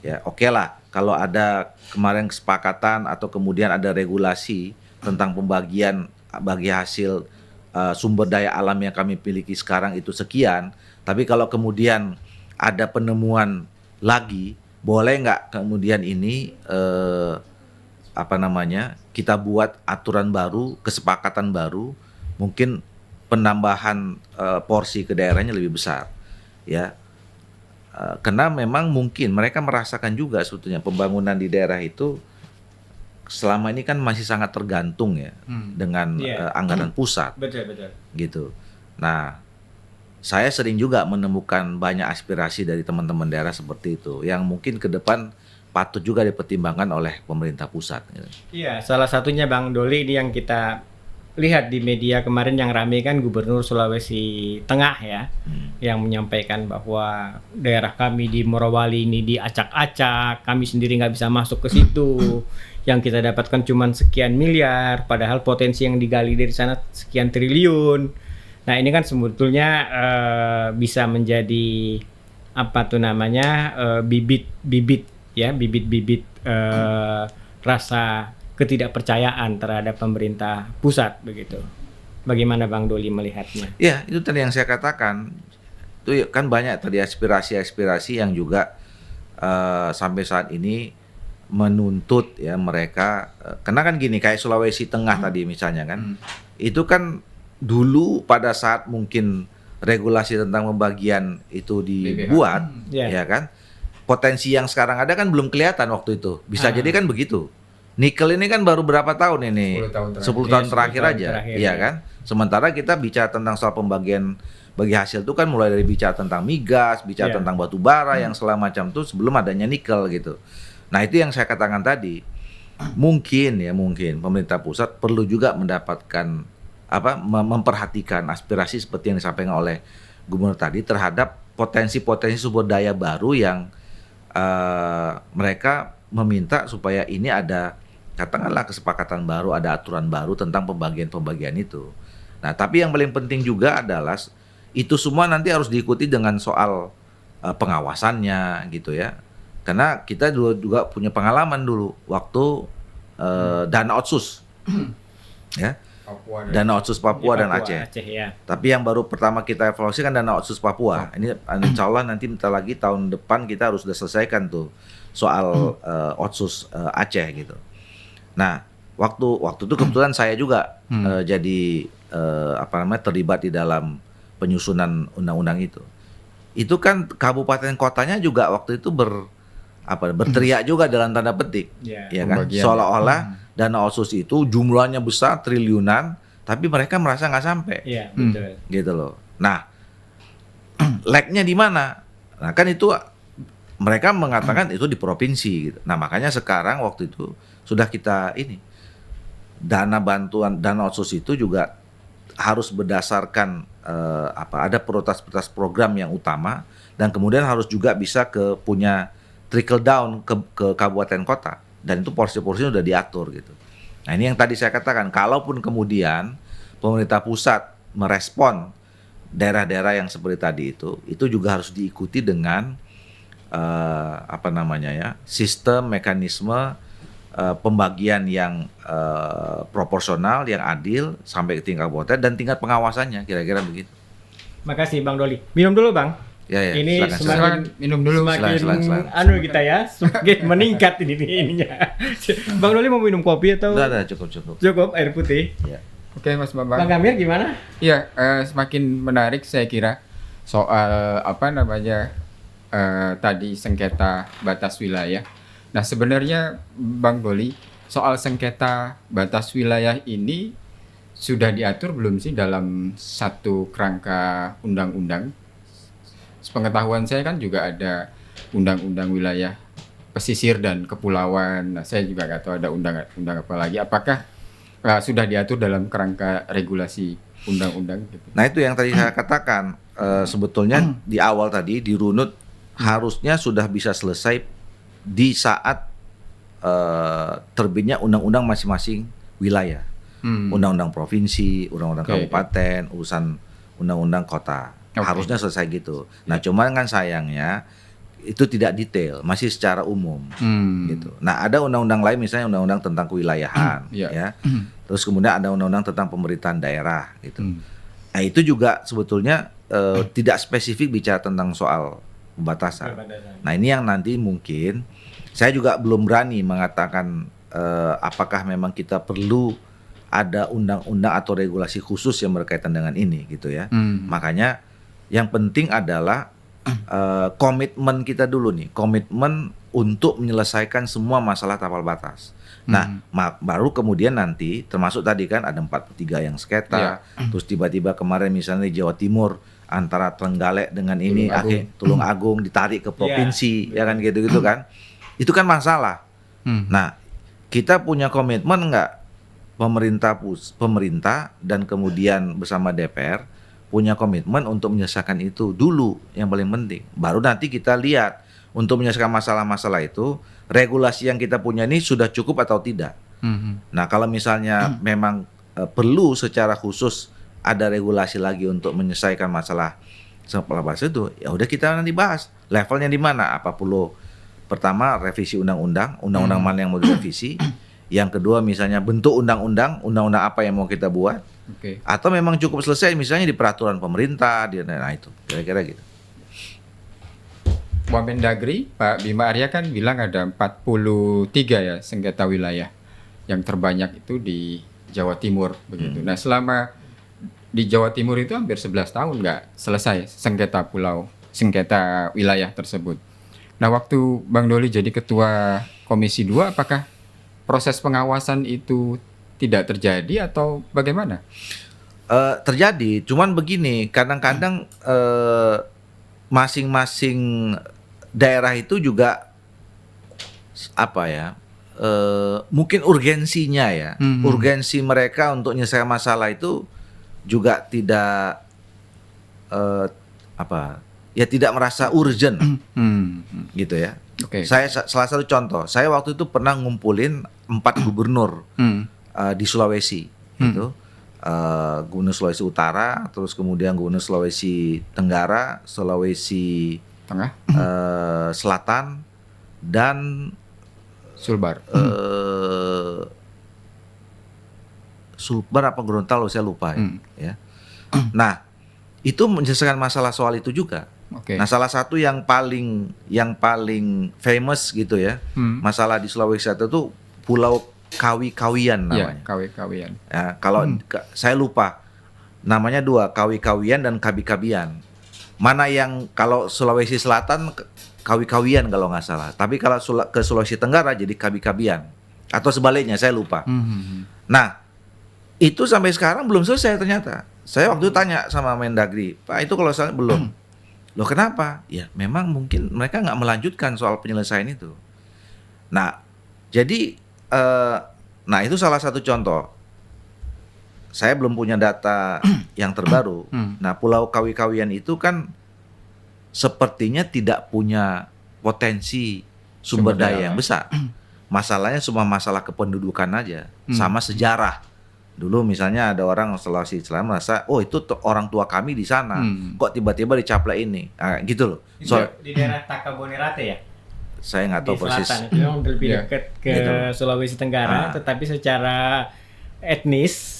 Ya oke lah kalau ada kemarin kesepakatan atau kemudian ada regulasi tentang pembagian bagi hasil sumber daya alam yang kami miliki sekarang itu sekian, tapi kalau kemudian ada penemuan lagi, boleh nggak kemudian ini kita buat aturan baru, kesepakatan baru, mungkin penambahan porsi ke daerahnya lebih besar ya. Karena memang mungkin mereka merasakan juga sebetulnya pembangunan di daerah itu selama ini kan masih sangat tergantung ya dengan anggaran pusat. Betul. Gitu. Nah, saya sering juga menemukan banyak aspirasi dari teman-teman daerah seperti itu yang mungkin ke depan patut juga dipertimbangkan oleh pemerintah pusat. Iya, salah satunya Bang Doli ini yang kita lihat di media kemarin yang ramai kan Gubernur Sulawesi Tengah ya, yang menyampaikan bahwa daerah kami di Morowali ini diacak-acak, kami sendiri nggak bisa masuk ke situ. Yang kita dapatkan cuma sekian miliar, padahal potensi yang digali dari sana sekian triliun. Nah ini kan sebetulnya bisa menjadi bibit-bibit rasa ketidakpercayaan terhadap pemerintah pusat begitu. Bagaimana Bang Doli melihatnya? Ya itu tadi yang saya katakan, itu kan banyak tadi aspirasi yang juga sampai saat ini menuntut ya mereka, karena kan gini kayak Sulawesi Tengah tadi misalnya kan, itu kan dulu pada saat mungkin regulasi tentang pembagian itu dibuat ya kan, potensi yang sekarang ada kan belum kelihatan waktu itu. Bisa jadi kan begitu. Nikel ini kan baru berapa tahun ini? 10 tahun terakhir. 10 tahun Iya, 10 terakhir tahun aja. terakhir, Iya ya. kan? Sementara kita bicara tentang soal pembagian bagi hasil itu kan mulai dari bicara tentang migas, bicara Iya. tentang batu bara yang segala macam itu sebelum adanya nikel gitu. Nah, itu yang saya katakan tadi. Mungkin pemerintah pusat perlu juga mendapatkan memperhatikan aspirasi seperti yang disampaikan oleh gubernur tadi terhadap potensi-potensi sumber daya baru yang mereka meminta supaya ini ada katakanlah kesepakatan baru, ada aturan baru tentang pembagian itu. Nah, tapi yang paling penting juga adalah itu semua nanti harus diikuti dengan soal pengawasannya gitu ya. Karena kita juga punya pengalaman dulu waktu dana otsus, ya, dana otsus Papua dan Aceh. Ya. Tapi yang baru pertama kita evaluasi kan dana otsus Papua. Ini insya Allah nanti bentar lagi tahun depan kita harus sudah selesaikan tuh soal otsus Aceh gitu. Nah, waktu itu kebetulan saya juga jadi terlibat di dalam penyusunan undang-undang itu. Itu kan kabupaten kotanya juga waktu itu berteriak juga dalam tanda petik, ya kan? Pembagian. Seolah-olah dana otsus itu jumlahnya besar triliunan, tapi mereka merasa nggak sampai, Iya, betul. gitu loh. Nah, lag-nya di mana? Nah, kan itu mereka mengatakan itu di provinsi, gitu. Nah, makanya sekarang waktu itu sudah kita dana bantuan dana otsus itu juga harus berdasarkan ada prioritas program yang utama dan kemudian harus juga bisa punya trickle down ke kabupaten kota dan itu porsi-porsinya udah diatur gitu. Nah, ini yang tadi saya katakan, kalaupun kemudian pemerintah pusat merespon daerah-daerah yang seperti tadi itu juga harus diikuti dengan sistem mekanisme pembagian yang proporsional, yang adil sampai ke tingkat kabupaten dan tingkat pengawasannya, kira-kira begitu. Makasih Bang Doli. Minum dulu Bang. Ya, Ini silakan. Silakan minum dulu. Semakin Silakan. kita ya, semakin meningkat ininya. Bang Doli mau minum kopi atau Udah, cukup. cukup air putih? Ya. Oke, Mas Bambang. Bang Amir gimana? Iya, semakin menarik saya kira soal tadi sengketa batas wilayah. Nah, sebenarnya Bang Doli, soal sengketa batas wilayah ini sudah diatur belum sih dalam satu kerangka undang-undang? Sepengetahuan saya kan juga ada undang-undang wilayah pesisir dan kepulauan. Nah, saya juga nggak tahu ada undang-undang apa lagi. Apakah sudah diatur dalam kerangka regulasi undang-undang gitu? Nah, itu yang tadi saya katakan, sebetulnya di awal tadi di runut harusnya sudah bisa selesai di saat terbitnya undang-undang masing-masing wilayah. Undang-undang provinsi, undang-undang kabupaten, urusan undang-undang kota. Harusnya selesai gitu. Nah, cuman kan sayangnya itu tidak detail, masih secara umum gitu. Nah, ada undang-undang lain misalnya undang-undang tentang kewilayahan ya. Terus kemudian ada undang-undang tentang pemerintahan daerah gitu. Nah, itu juga sebetulnya tidak spesifik bicara tentang soal pembatasan. Nah, ini yang nanti mungkin saya juga belum berani mengatakan apakah memang kita perlu ada undang-undang atau regulasi khusus yang berkaitan dengan ini gitu ya. Makanya yang penting adalah komitmen kita dulu nih, komitmen untuk menyelesaikan semua masalah tapal batas. Nah, baru kemudian nanti termasuk tadi kan ada 43 yang sengketa, terus tiba-tiba kemarin misalnya di Jawa Timur antara Trenggalek dengan Tulung Agung ditarik ke provinsi, ya kan gitu-gitu kan. Itu kan masalah. Nah, kita punya komitmen nggak pemerintah dan kemudian bersama DPR punya komitmen untuk menyelesaikan itu dulu yang paling penting. Baru nanti kita lihat untuk menyelesaikan masalah-masalah itu regulasi yang kita punya ini sudah cukup atau tidak. Nah, kalau misalnya memang perlu secara khusus ada regulasi lagi untuk menyelesaikan masalah bahasa itu, ya udah kita nanti bahas levelnya di mana. Apa perlu pertama revisi undang-undang mana yang mau direvisi. Yang kedua misalnya bentuk undang-undang apa yang mau kita buat. Atau memang cukup selesai misalnya di peraturan pemerintah, nah itu kira-kira gitu. Wamendagri Pak Bima Arya kan bilang ada 43 ya sengketa wilayah, yang terbanyak itu di Jawa Timur begitu. Nah, selama di Jawa Timur itu hampir 11 tahun nggak selesai sengketa wilayah tersebut. Nah, waktu Bang Doli jadi ketua Komisi 2, apakah proses pengawasan itu tidak terjadi atau bagaimana? Terjadi, cuman begini, kadang-kadang masing-masing daerah itu juga apa ya? Mungkin urgensinya ya, urgensi mereka untuk menyelesaikan masalah itu juga tidak tidak merasa urgent gitu ya. Oke. Saya salah satu contoh, saya waktu itu pernah ngumpulin 4 gubernur di Sulawesi gitu. Gubernur Sulawesi Utara, terus kemudian Gubernur Sulawesi Tenggara, Sulawesi Tengah, Selatan, dan Sulbar. Sulbar apa Gorontalo saya lupa ya. Nah, itu menyelesaikan masalah soal itu juga. Oke. Nah, salah satu yang paling famous gitu ya, masalah di Sulawesi itu Pulau Kawi-Kawian Ya, namanya. kawi-kawian. Ya, kalau saya lupa namanya 2, Kawi-Kawian dan Kabi-Kabian. Mana yang kalau Sulawesi Selatan Kawi-Kawian kalau nggak salah. Tapi kalau ke Sulawesi Tenggara jadi Kabi-Kabian. Atau sebaliknya, saya lupa. Nah, itu sampai sekarang belum selesai ternyata. Saya waktu itu tanya sama Mendagri, Pak itu kalau saya belum. Loh kenapa? Ya memang mungkin mereka nggak melanjutkan soal penyelesaian itu. Nah, jadi nah itu salah satu contoh. Saya belum punya data yang terbaru. Nah, Pulau Kawi-Kawian itu kan sepertinya tidak punya potensi sumber daya yang besar. Masalahnya cuma masalah kependudukan aja, sama sejarah. Dulu misalnya ada orang Sulawesi Selatan merasa, oh itu orang tua kami di sana, kok tiba-tiba dicaplak ini, gitu loh. Di daerah Takabonerate ya? Saya nggak tahu Di persis. selatan itu yang lebih dekat ke Gitu. Sulawesi Tenggara, tetapi secara etnis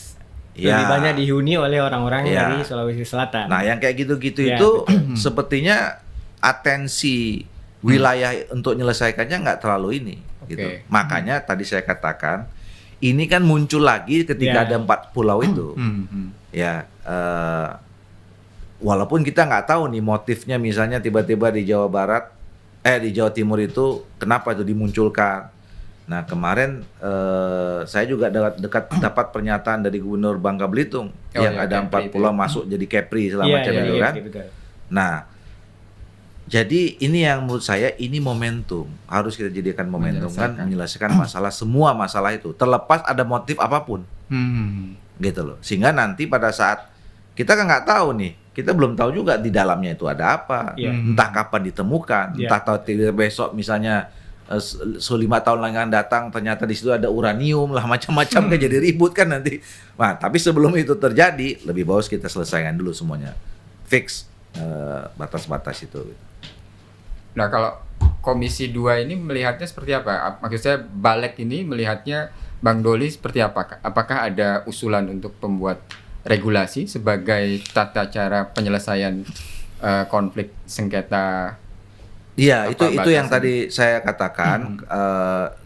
lebih Ya. banyak dihuni oleh orang-orang Ya. dari Sulawesi Selatan. Nah, yang kayak gitu-gitu Ya, itu sepertinya atensi wilayah untuk menyelesaikannya nggak terlalu ini, gitu. Oke. Makanya tadi saya katakan ini kan muncul lagi ketika Ya. ada 4 pulau itu, ya. Walaupun kita nggak tahu nih motifnya, misalnya tiba-tiba di Jawa Barat, di Jawa Timur itu kenapa itu dimunculkan. Nah kemarin saya juga dapat pernyataan dari Gubernur Bangka Belitung yang ya, ada 4 Kepri pulau itu. masuk jadi Kepri segala Iya, macam iya, itu iya, kan. betul. Nah, jadi ini yang menurut saya ini momentum, harus kita jadikan momentum kan menyelesaikan masalah, semua masalah itu terlepas ada motif apapun, gitu loh. Sehingga nanti pada saat kita kan nggak tahu nih, kita belum tahu juga di dalamnya itu ada apa, Iya. entah kapan ditemukan, Iya. entah tahu besok misalnya 5 tahun lagi akan datang ternyata di situ ada uranium lah macam-macam kan jadi ribut kan nanti. Nah, tapi sebelum itu terjadi lebih bagus kita selesaikan dulu semuanya, fix batas-batas itu. Nah, kalau Komisi 2 ini melihatnya seperti apa? Maksud saya Balek ini melihatnya Bang Doli seperti apa? Apakah ada usulan untuk pembuat regulasi sebagai tata cara penyelesaian konflik sengketa? Iya, Apa itu yang batasan? tadi saya katakan,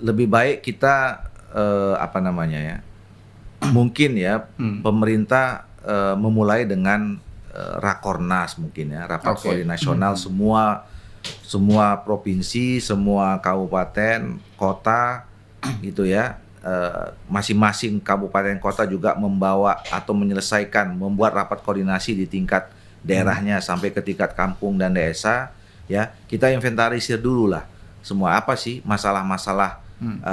lebih baik kita mungkin ya pemerintah memulai dengan Rakornas mungkin ya, rapat Oke. koordinasi nasional semua provinsi, semua kabupaten, kota gitu ya. Masing-masing kabupaten kota juga membawa atau membuat rapat koordinasi di tingkat daerahnya sampai ke tingkat kampung dan desa ya. Kita inventarisir dulu lah semua apa sih masalah-masalah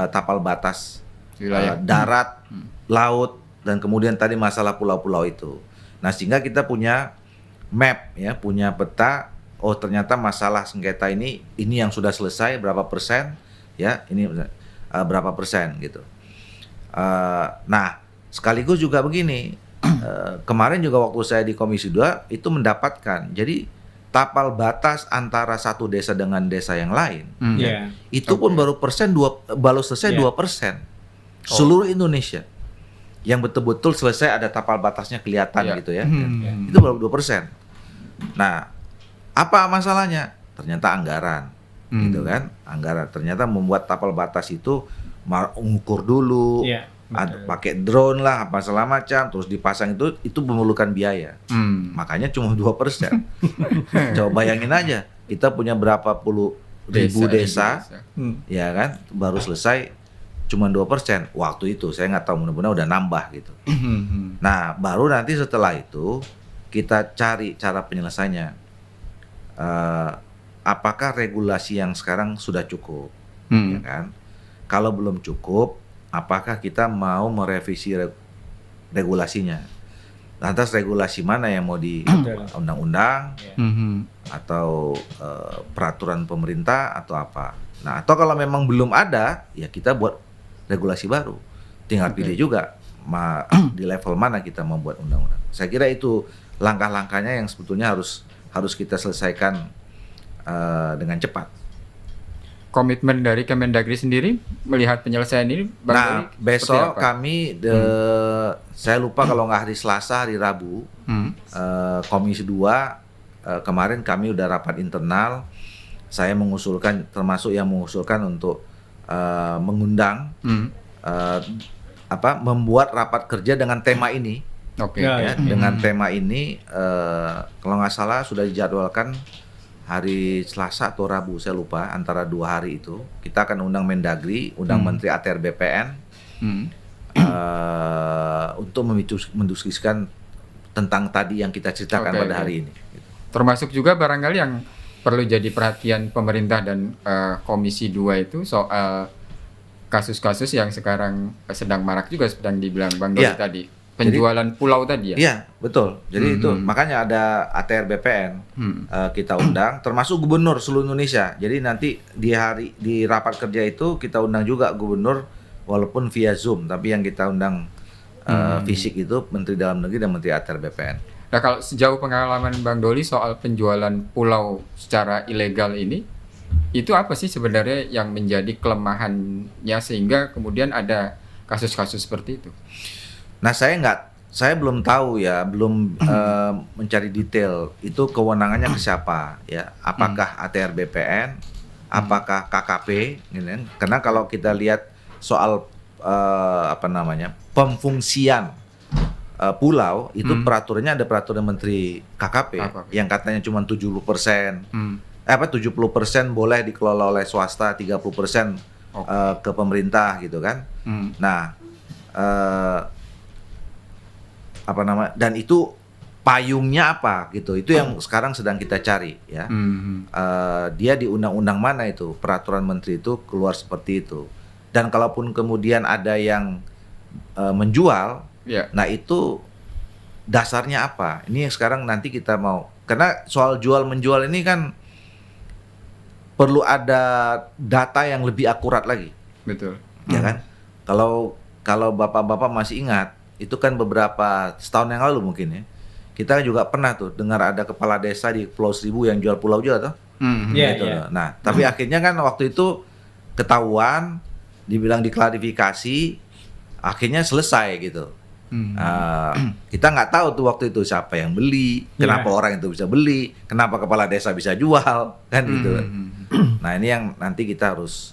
tapal batas Wilayah. darat, laut, dan kemudian tadi masalah pulau-pulau itu. Nah, sehingga kita punya map ya, punya peta. Oh, ternyata masalah sengketa ini yang sudah selesai berapa persen ya, ini berapa persen gitu. Nah, sekaligus juga begini. Kemarin juga waktu saya di Komisi 2 itu mendapatkan. Jadi tapal batas antara satu desa dengan desa yang lain. Iya. Itu pun baru selesai Iya. 2%. Seluruh Indonesia yang betul-betul selesai ada tapal batasnya kelihatan Iya. gitu ya. Itu baru 2%. Nah, apa masalahnya? Ternyata anggaran. Gitu kan? Anggaran. Ternyata membuat tapal batas itu mengukur dulu, Iya, betul. pakai drone lah apa segala macam, terus dipasang itu memerlukan biaya. Makanya cuma 2%. Coba bayangin aja, kita punya berapa puluh ribu desa, Hmm. ya kan, baru selesai cuma 2%. Waktu itu saya nggak tahu, mudah-mudahan udah nambah gitu. Nah, baru nanti setelah itu kita cari cara penyelesaiannya. Apakah regulasi yang sekarang sudah cukup, ya kan? Kalau belum cukup, apakah kita mau merevisi regulasinya? Lantas regulasi mana yang mau di undang-undang atau peraturan pemerintah atau apa? Nah, atau kalau memang belum ada, ya kita buat regulasi baru. Tinggal pilih juga di level mana kita membuat undang-undang. Saya kira itu langkah-langkahnya yang sebetulnya harus kita selesaikan dengan cepat. Komitmen dari Kemendagri sendiri melihat penyelesaian ini, Bang Nah, Doli, besok seperti apa? kami saya lupa kalau nggak hari Selasa, hari Rabu, Komisi 2 kemarin kami udah rapat internal. Saya mengusulkan, termasuk yang mengusulkan untuk mengundang membuat rapat kerja dengan tema ini. Oke. Ya, Dengan tema ini kalau nggak salah sudah dijadwalkan hari Selasa atau Rabu, saya lupa, antara 2 hari itu kita akan undang Mendagri, undang Menteri ATR BPN untuk mendiskusikan tentang tadi yang kita ceritakan pada hari ini. Termasuk juga barangkali yang perlu jadi perhatian pemerintah dan Komisi 2 itu soal kasus-kasus yang sekarang sedang marak juga, sedang dibilang Bang Doli tadi. Penjualan pulau tadi ya? Iya, betul. Jadi itu makanya ada ATR BPN kita undang, termasuk gubernur seluruh Indonesia. Jadi nanti di rapat kerja itu kita undang juga gubernur, walaupun via Zoom, tapi yang kita undang fisik itu Menteri Dalam Negeri dan Menteri ATR BPN. Nah, kalau sejauh pengalaman Bang Doli soal penjualan pulau secara ilegal ini, itu apa sih sebenarnya yang menjadi kelemahannya sehingga kemudian ada kasus-kasus seperti itu? Nah, saya belum tahu ya, belum mencari detail itu kewenangannya ke siapa ya. Apakah ATR BPN, apakah KKP, gitu kan? Karena kalau kita lihat soal pemfungsian pulau itu peraturannya ada peraturan Menteri KKP yang katanya cuma 70%. 70% boleh dikelola oleh swasta, 30% ke pemerintah gitu kan. Nah, dan itu payungnya apa gitu, itu yang sekarang sedang kita cari ya. Dia di undang-undang mana itu, peraturan menteri itu keluar seperti itu. Dan kalaupun kemudian ada yang menjual, nah itu dasarnya apa, ini yang sekarang nanti kita mau, karena soal jual menjual ini kan perlu ada data yang lebih akurat lagi. Betul. Ya kan, kalau bapak-bapak masih ingat, itu kan beberapa setahun yang lalu mungkin ya, kita juga pernah tuh dengar ada kepala desa di Pulau Seribu yang jual pulau juga tuh. Gitu. Nah, tapi akhirnya kan waktu itu ketahuan, dibilang diklarifikasi, akhirnya selesai gitu. Kita nggak tahu tuh waktu itu siapa yang beli, kenapa orang itu bisa beli, kenapa kepala desa bisa jual, kan gitu. Nah, ini yang nanti kita harus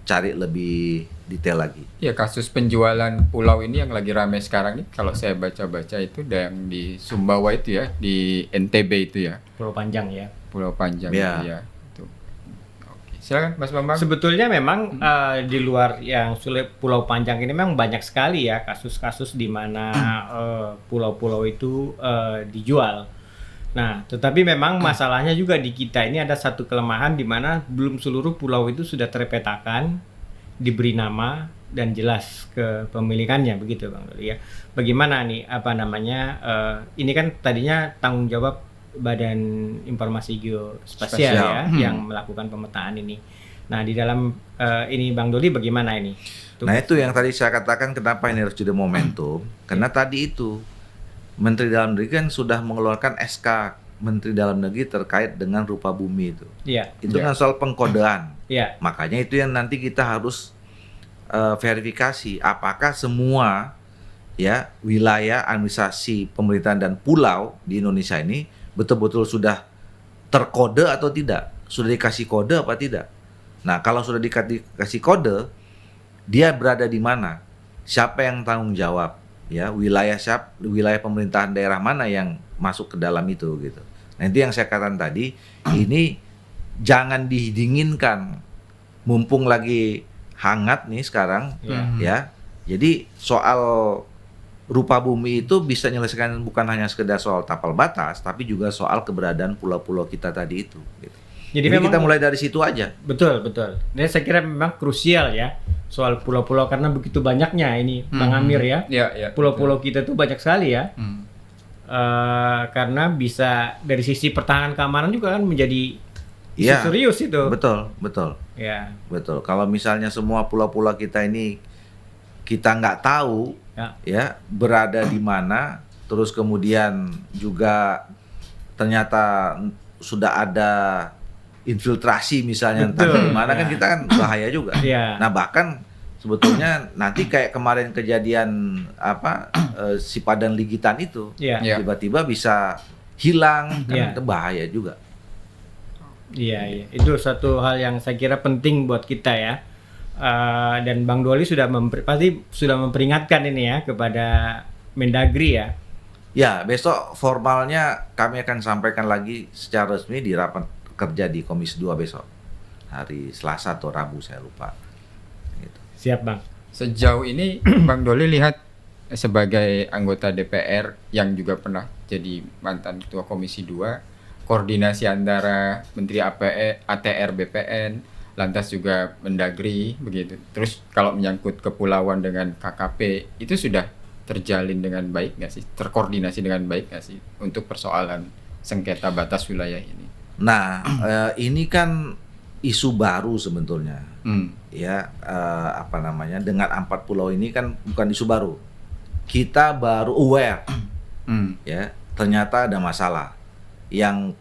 cari lebih detail lagi. Ya, kasus penjualan pulau ini yang lagi ramai sekarang nih, kalau saya baca-baca itu yang di Sumbawa itu ya, di NTB itu ya. Pulau Panjang ya. Pulau Panjang Ya. itu ya. Itu. Oke. Silakan Mas Bambang. Sebetulnya memang di luar yang sulit Pulau Panjang ini memang banyak sekali ya kasus-kasus di mana pulau-pulau itu dijual. Nah, tetapi memang masalahnya juga di kita ini ada satu kelemahan di mana belum seluruh pulau itu sudah terpetakan, diberi nama dan jelas kepemilikannya, begitu Bang Doli ya. Bagaimana nih ini kan tadinya tanggung jawab Badan Informasi Geospasial ya yang melakukan pemetaan ini. Nah, di dalam ini Bang Doli bagaimana ini? Nah, itu yang tadi saya katakan kenapa ini harus jadi momentum, karena tadi itu Menteri Dalam Negeri kan sudah mengeluarkan SK Menteri Dalam Negeri terkait dengan rupa bumi itu. Iya. Itu kan soal pengkodean. Iya. Makanya itu yang nanti kita harus verifikasi apakah semua ya wilayah administrasi pemerintahan dan pulau di Indonesia ini betul-betul sudah terkode atau tidak, sudah dikasih kode apa tidak. Nah, kalau sudah dikasih kode, dia berada di mana, siapa yang tanggung jawab, ya wilayah pemerintahan daerah mana yang masuk ke dalam itu gitu. Nah, itu yang saya katakan tadi, ini jangan didinginkan, mumpung lagi hangat nih sekarang, ya. Jadi soal rupa bumi itu bisa menyelesaikan bukan hanya sekedar soal tapal batas, tapi juga soal keberadaan pulau-pulau kita tadi itu. Gitu. Jadi Jadi memang kita mulai dari situ aja. betul. Dan saya kira memang krusial ya soal pulau-pulau karena begitu banyaknya ini Bang Amir ya. Ya. Pulau-pulau kita tuh banyak sekali ya. Hmm. Karena bisa dari sisi pertahanan keamanan juga kan menjadi isu Iya. serius itu. Betul. Ya. Betul. Kalau misalnya semua pulau-pulau kita ini kita nggak tahu, ya berada di mana, terus kemudian juga ternyata sudah ada infiltrasi misalnya entah Betul, di mana, kan ya. kita kan bahaya juga. Iya. Nah bahkan sebetulnya nanti kayak kemarin kejadian si Padang Ligitan itu, Iya. Iya. tiba-tiba bisa hilang, kan Iya. itu bahaya juga. Iya. Itu satu hal yang saya kira penting buat kita ya. Dan Bang Doli pasti sudah memperingatkan ini ya kepada Mendagri ya. Ya, besok formalnya kami akan sampaikan lagi secara resmi di rapat kerja di Komisi 2 besok. Hari Selasa atau Rabu saya lupa. Gitu. Siap Bang. Sejauh ini Bang Doli lihat sebagai anggota DPR yang juga pernah jadi mantan ketua Komisi 2, koordinasi antara Menteri ATR BPN, lantas juga Mendagri begitu. Terus kalau menyangkut kepulauan dengan KKP itu sudah terjalin dengan baik nggak sih? Terkoordinasi dengan baik nggak sih untuk persoalan sengketa batas wilayah ini? Nah, ini kan isu baru sebetulnya. Ya, dengan 4 pulau ini kan bukan isu baru. Kita baru aware, ya, ternyata ada masalah yang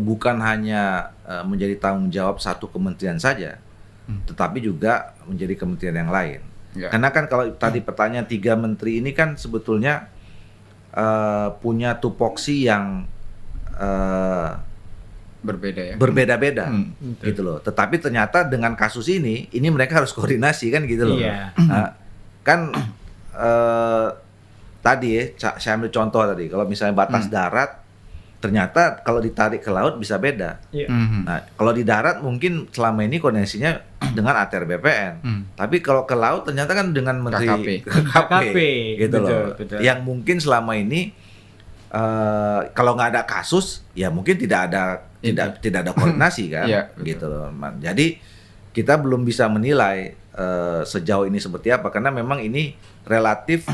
bukan hanya menjadi tanggung jawab satu kementerian saja, tetapi juga menjadi kementerian yang lain. Ya. Karena kan kalau tadi pertanyaan 3 menteri ini kan sebetulnya punya tupoksi yang Berbeda ya. berbeda-beda, Betul. gitu loh. Tetapi ternyata dengan kasus ini mereka harus koordinasi kan gitu loh. Iya. Nah, kan tadi saya ambil contoh tadi, kalau misalnya batas darat, ternyata kalau ditarik ke laut bisa beda. Iya. Nah, kalau di darat mungkin selama ini koordinasinya dengan ATR BPN. Tapi kalau ke laut ternyata kan dengan Menteri KKP. gitu Betul, loh. betul. Yang mungkin selama ini kalau nggak ada kasus, ya mungkin tidak ada koordinasi kan, Iya, betul. gitu loh. Jadi kita belum bisa menilai sejauh ini seperti apa, karena memang ini relatif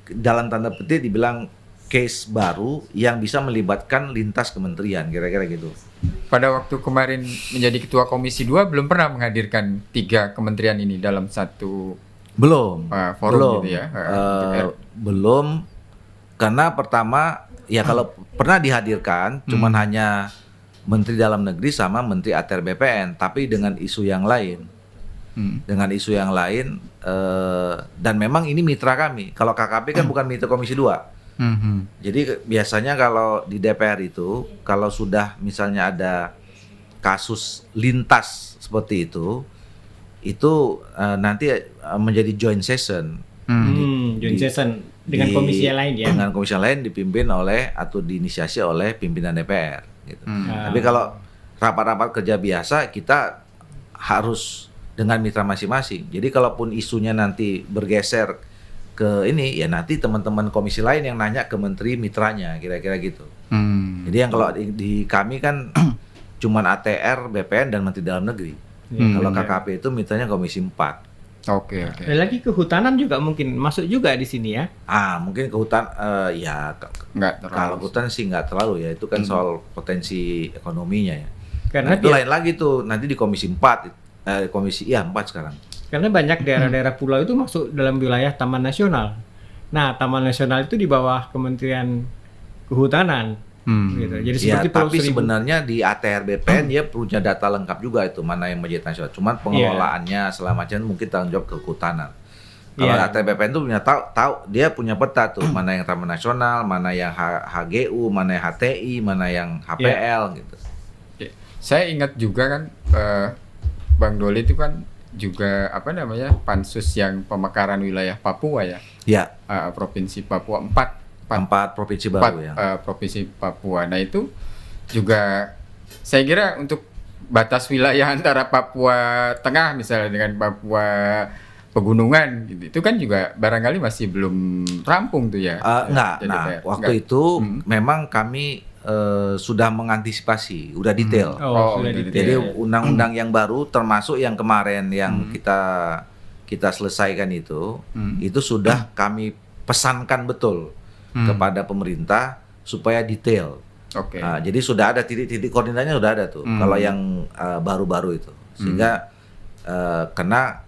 dalam tanda petik dibilang case baru yang bisa melibatkan lintas kementerian, kira-kira gitu. Pada waktu kemarin menjadi ketua Komisi 2 belum pernah menghadirkan 3 kementerian ini dalam satu Belum. forum gitu ya. Belum, karena pertama ya kalau pernah dihadirkan cuman hanya Menteri Dalam Negeri sama Menteri ATR BPN, tapi dengan isu yang lain. Dengan isu yang lain, dan memang ini mitra kami. Kalau KKP kan bukan mitra Komisi 2. Jadi biasanya kalau di DPR itu, kalau sudah misalnya ada kasus lintas seperti itu nanti menjadi joint session. Joint session dengan komisi yang lain ya. Dengan komisi yang lain dipimpin oleh atau diinisiasi oleh pimpinan DPR. Gitu. Tapi kalau rapat-rapat kerja biasa kita harus dengan mitra masing-masing. Jadi kalaupun isunya nanti bergeser ke ini, ya nanti teman-teman komisi lain yang nanya ke menteri mitranya, kira-kira gitu. Jadi yang kalau di kami kan cuman ATR, BPN dan Menteri Dalam Negeri. Kalau KKP itu mitranya Komisi 4. Oke. Lagi kehutanan juga mungkin masuk juga di sini ya. Mungkin ke hutan, ya Nggak terlalu. kalau hutan sih nggak terlalu ya, itu kan soal potensi ekonominya ya. Karena Nah, itu lain lagi tuh nanti di Komisi 4, Komisi 4 sekarang. Karena banyak daerah-daerah pulau itu masuk dalam wilayah Taman Nasional. Nah, Taman Nasional itu di bawah Kementerian Kehutanan. Gitu. Jadi Ya, seperti Pulau tapi Seribu. sebenarnya di ATR BPN dia punya data lengkap juga itu mana yang menjadi nasional. Cuman pengelolaannya selama macam mungkin tanggung jawab kehutanan. Kalau ATR BPN tuh punya tahu dia punya peta tuh mana yang Taman Nasional, mana yang HGU, mana yang HTI, mana yang HPL gitu. Saya ingat juga kan Bang Doli itu kan juga pansus yang pemekaran wilayah Papua ya. Ya, Provinsi Papua 4 4 provinsi baru ya. Provinsi Papua. Nah itu juga saya kira untuk batas wilayah antara Papua Tengah misalnya dengan Papua Pegunungan gitu, itu kan juga barangkali masih belum rampung tuh ya. Enggak. Jadi Nah, kayak- waktu enggak. itu memang kami sudah mengantisipasi, udah detail. Oh, sudah gitu. detail. Jadi undang-undang yang baru termasuk yang kemarin yang kita selesaikan itu sudah kami pesankan betul kepada pemerintah supaya detail. Oke. Jadi sudah ada titik-titik koordinatnya sudah ada tuh. Kalau yang baru-baru itu, sehingga kena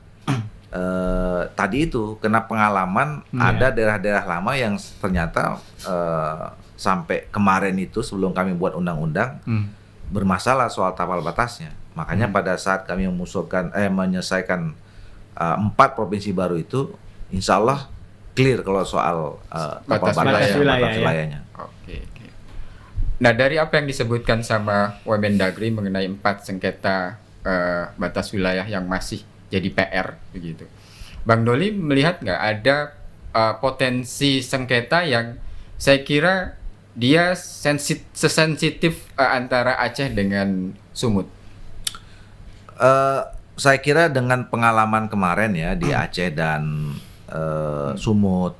tadi itu kena pengalaman ada daerah-daerah lama yang ternyata sampai kemarin itu sebelum kami buat undang-undang bermasalah soal tapal batasnya. Makanya pada saat kami menyelesaikan 4 provinsi baru itu, insya Allah clear kalau soal tapal Batas wilayah, ya. wilayahnya. Oke. Nah, dari apa yang disebutkan sama Wamendagri mengenai 4 sengketa batas wilayah yang masih jadi PR begitu, Bang Doli melihat nggak ada potensi sengketa yang saya kira dia sesensitif antara Aceh dengan Sumut? Saya kira dengan pengalaman kemarin ya di Aceh dan Sumut,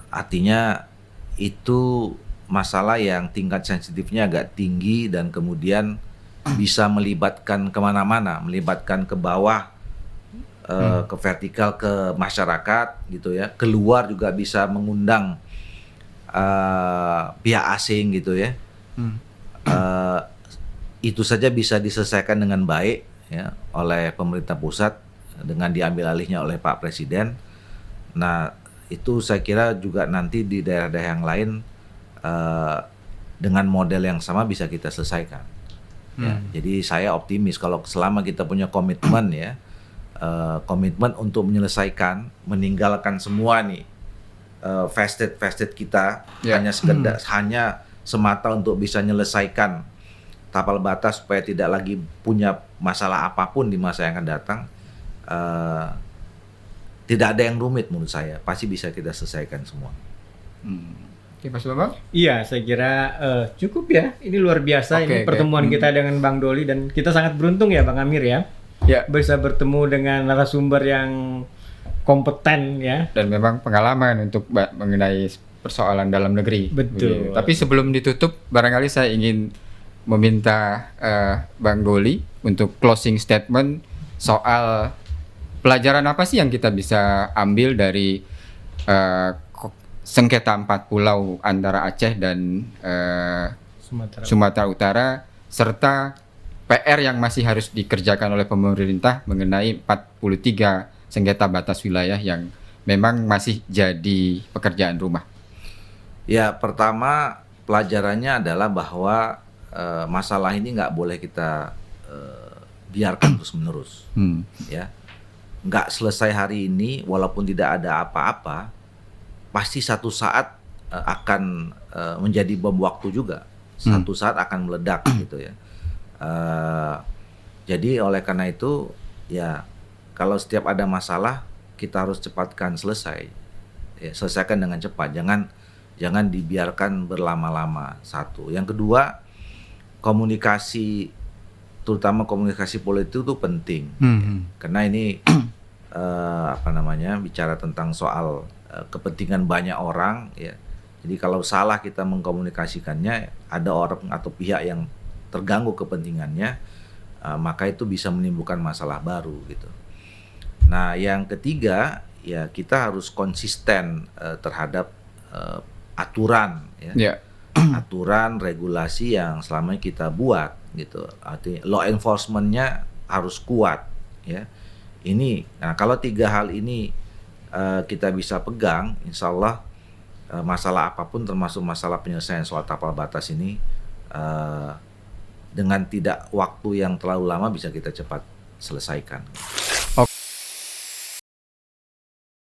artinya itu masalah yang tingkat sensitifnya agak tinggi dan kemudian bisa melibatkan kemana-mana, melibatkan ke bawah, ke vertikal, ke masyarakat gitu ya, keluar juga bisa mengundang pihak asing gitu ya. Itu saja bisa diselesaikan dengan baik ya oleh pemerintah pusat dengan diambil alihnya oleh Pak Presiden. Nah, itu saya kira juga nanti di daerah-daerah yang lain dengan model yang sama bisa kita selesaikan. Ya, jadi saya optimis kalau selama kita punya komitmen ya, komitmen untuk menyelesaikan, meninggalkan semua nih vested kita hanya sekedar hanya semata untuk bisa menyelesaikan tapal batas supaya tidak lagi punya masalah apapun di masa yang akan datang. Tidak ada yang rumit menurut saya, pasti bisa kita selesaikan semua. Oke, Mas Bambang? Iya, saya kira cukup ya. Ini luar biasa ini pertemuan kita dengan Bang Doli, dan kita sangat beruntung ya Bang Amir ya. Ya. Bisa bertemu dengan narasumber yang kompeten ya. Dan memang pengalaman untuk mengenai persoalan dalam negeri. Betul. Tapi sebelum ditutup, barangkali saya ingin meminta Bang Doli untuk closing statement soal pelajaran apa sih yang kita bisa ambil dari sengketa 4 pulau antara Aceh dan Sumatera Utara, serta PR yang masih harus dikerjakan oleh pemerintah mengenai 43 sengketa batas wilayah yang memang masih jadi pekerjaan rumah. Ya, pertama pelajarannya adalah bahwa masalah ini nggak boleh kita biarkan terus-menerus. Ya, nggak selesai hari ini, walaupun tidak ada apa-apa, pasti satu saat akan menjadi bom waktu juga. Satu saat akan meledak gitu ya. Jadi oleh karena itu ya, kalau setiap ada masalah kita harus cepatkan selesai. Ya, selesaikan dengan cepat. Jangan dibiarkan berlama-lama. Satu. Yang kedua, komunikasi, terutama komunikasi politik itu penting. Karena ini bicara tentang soal kepentingan banyak orang ya. Jadi kalau salah kita mengkomunikasikannya, ada orang atau pihak yang terganggu kepentingannya, maka itu bisa menimbulkan masalah baru gitu. Nah, yang ketiga ya, kita harus konsisten terhadap aturan ya. Aturan regulasi yang selama ini kita buat gitu. Artinya law enforcement-nya harus kuat ya. Nah, kalau 3 hal ini kita bisa pegang, insya Allah masalah apapun termasuk masalah penyelesaian soal tapal batas ini dengan tidak waktu yang terlalu lama bisa kita cepat selesaikan.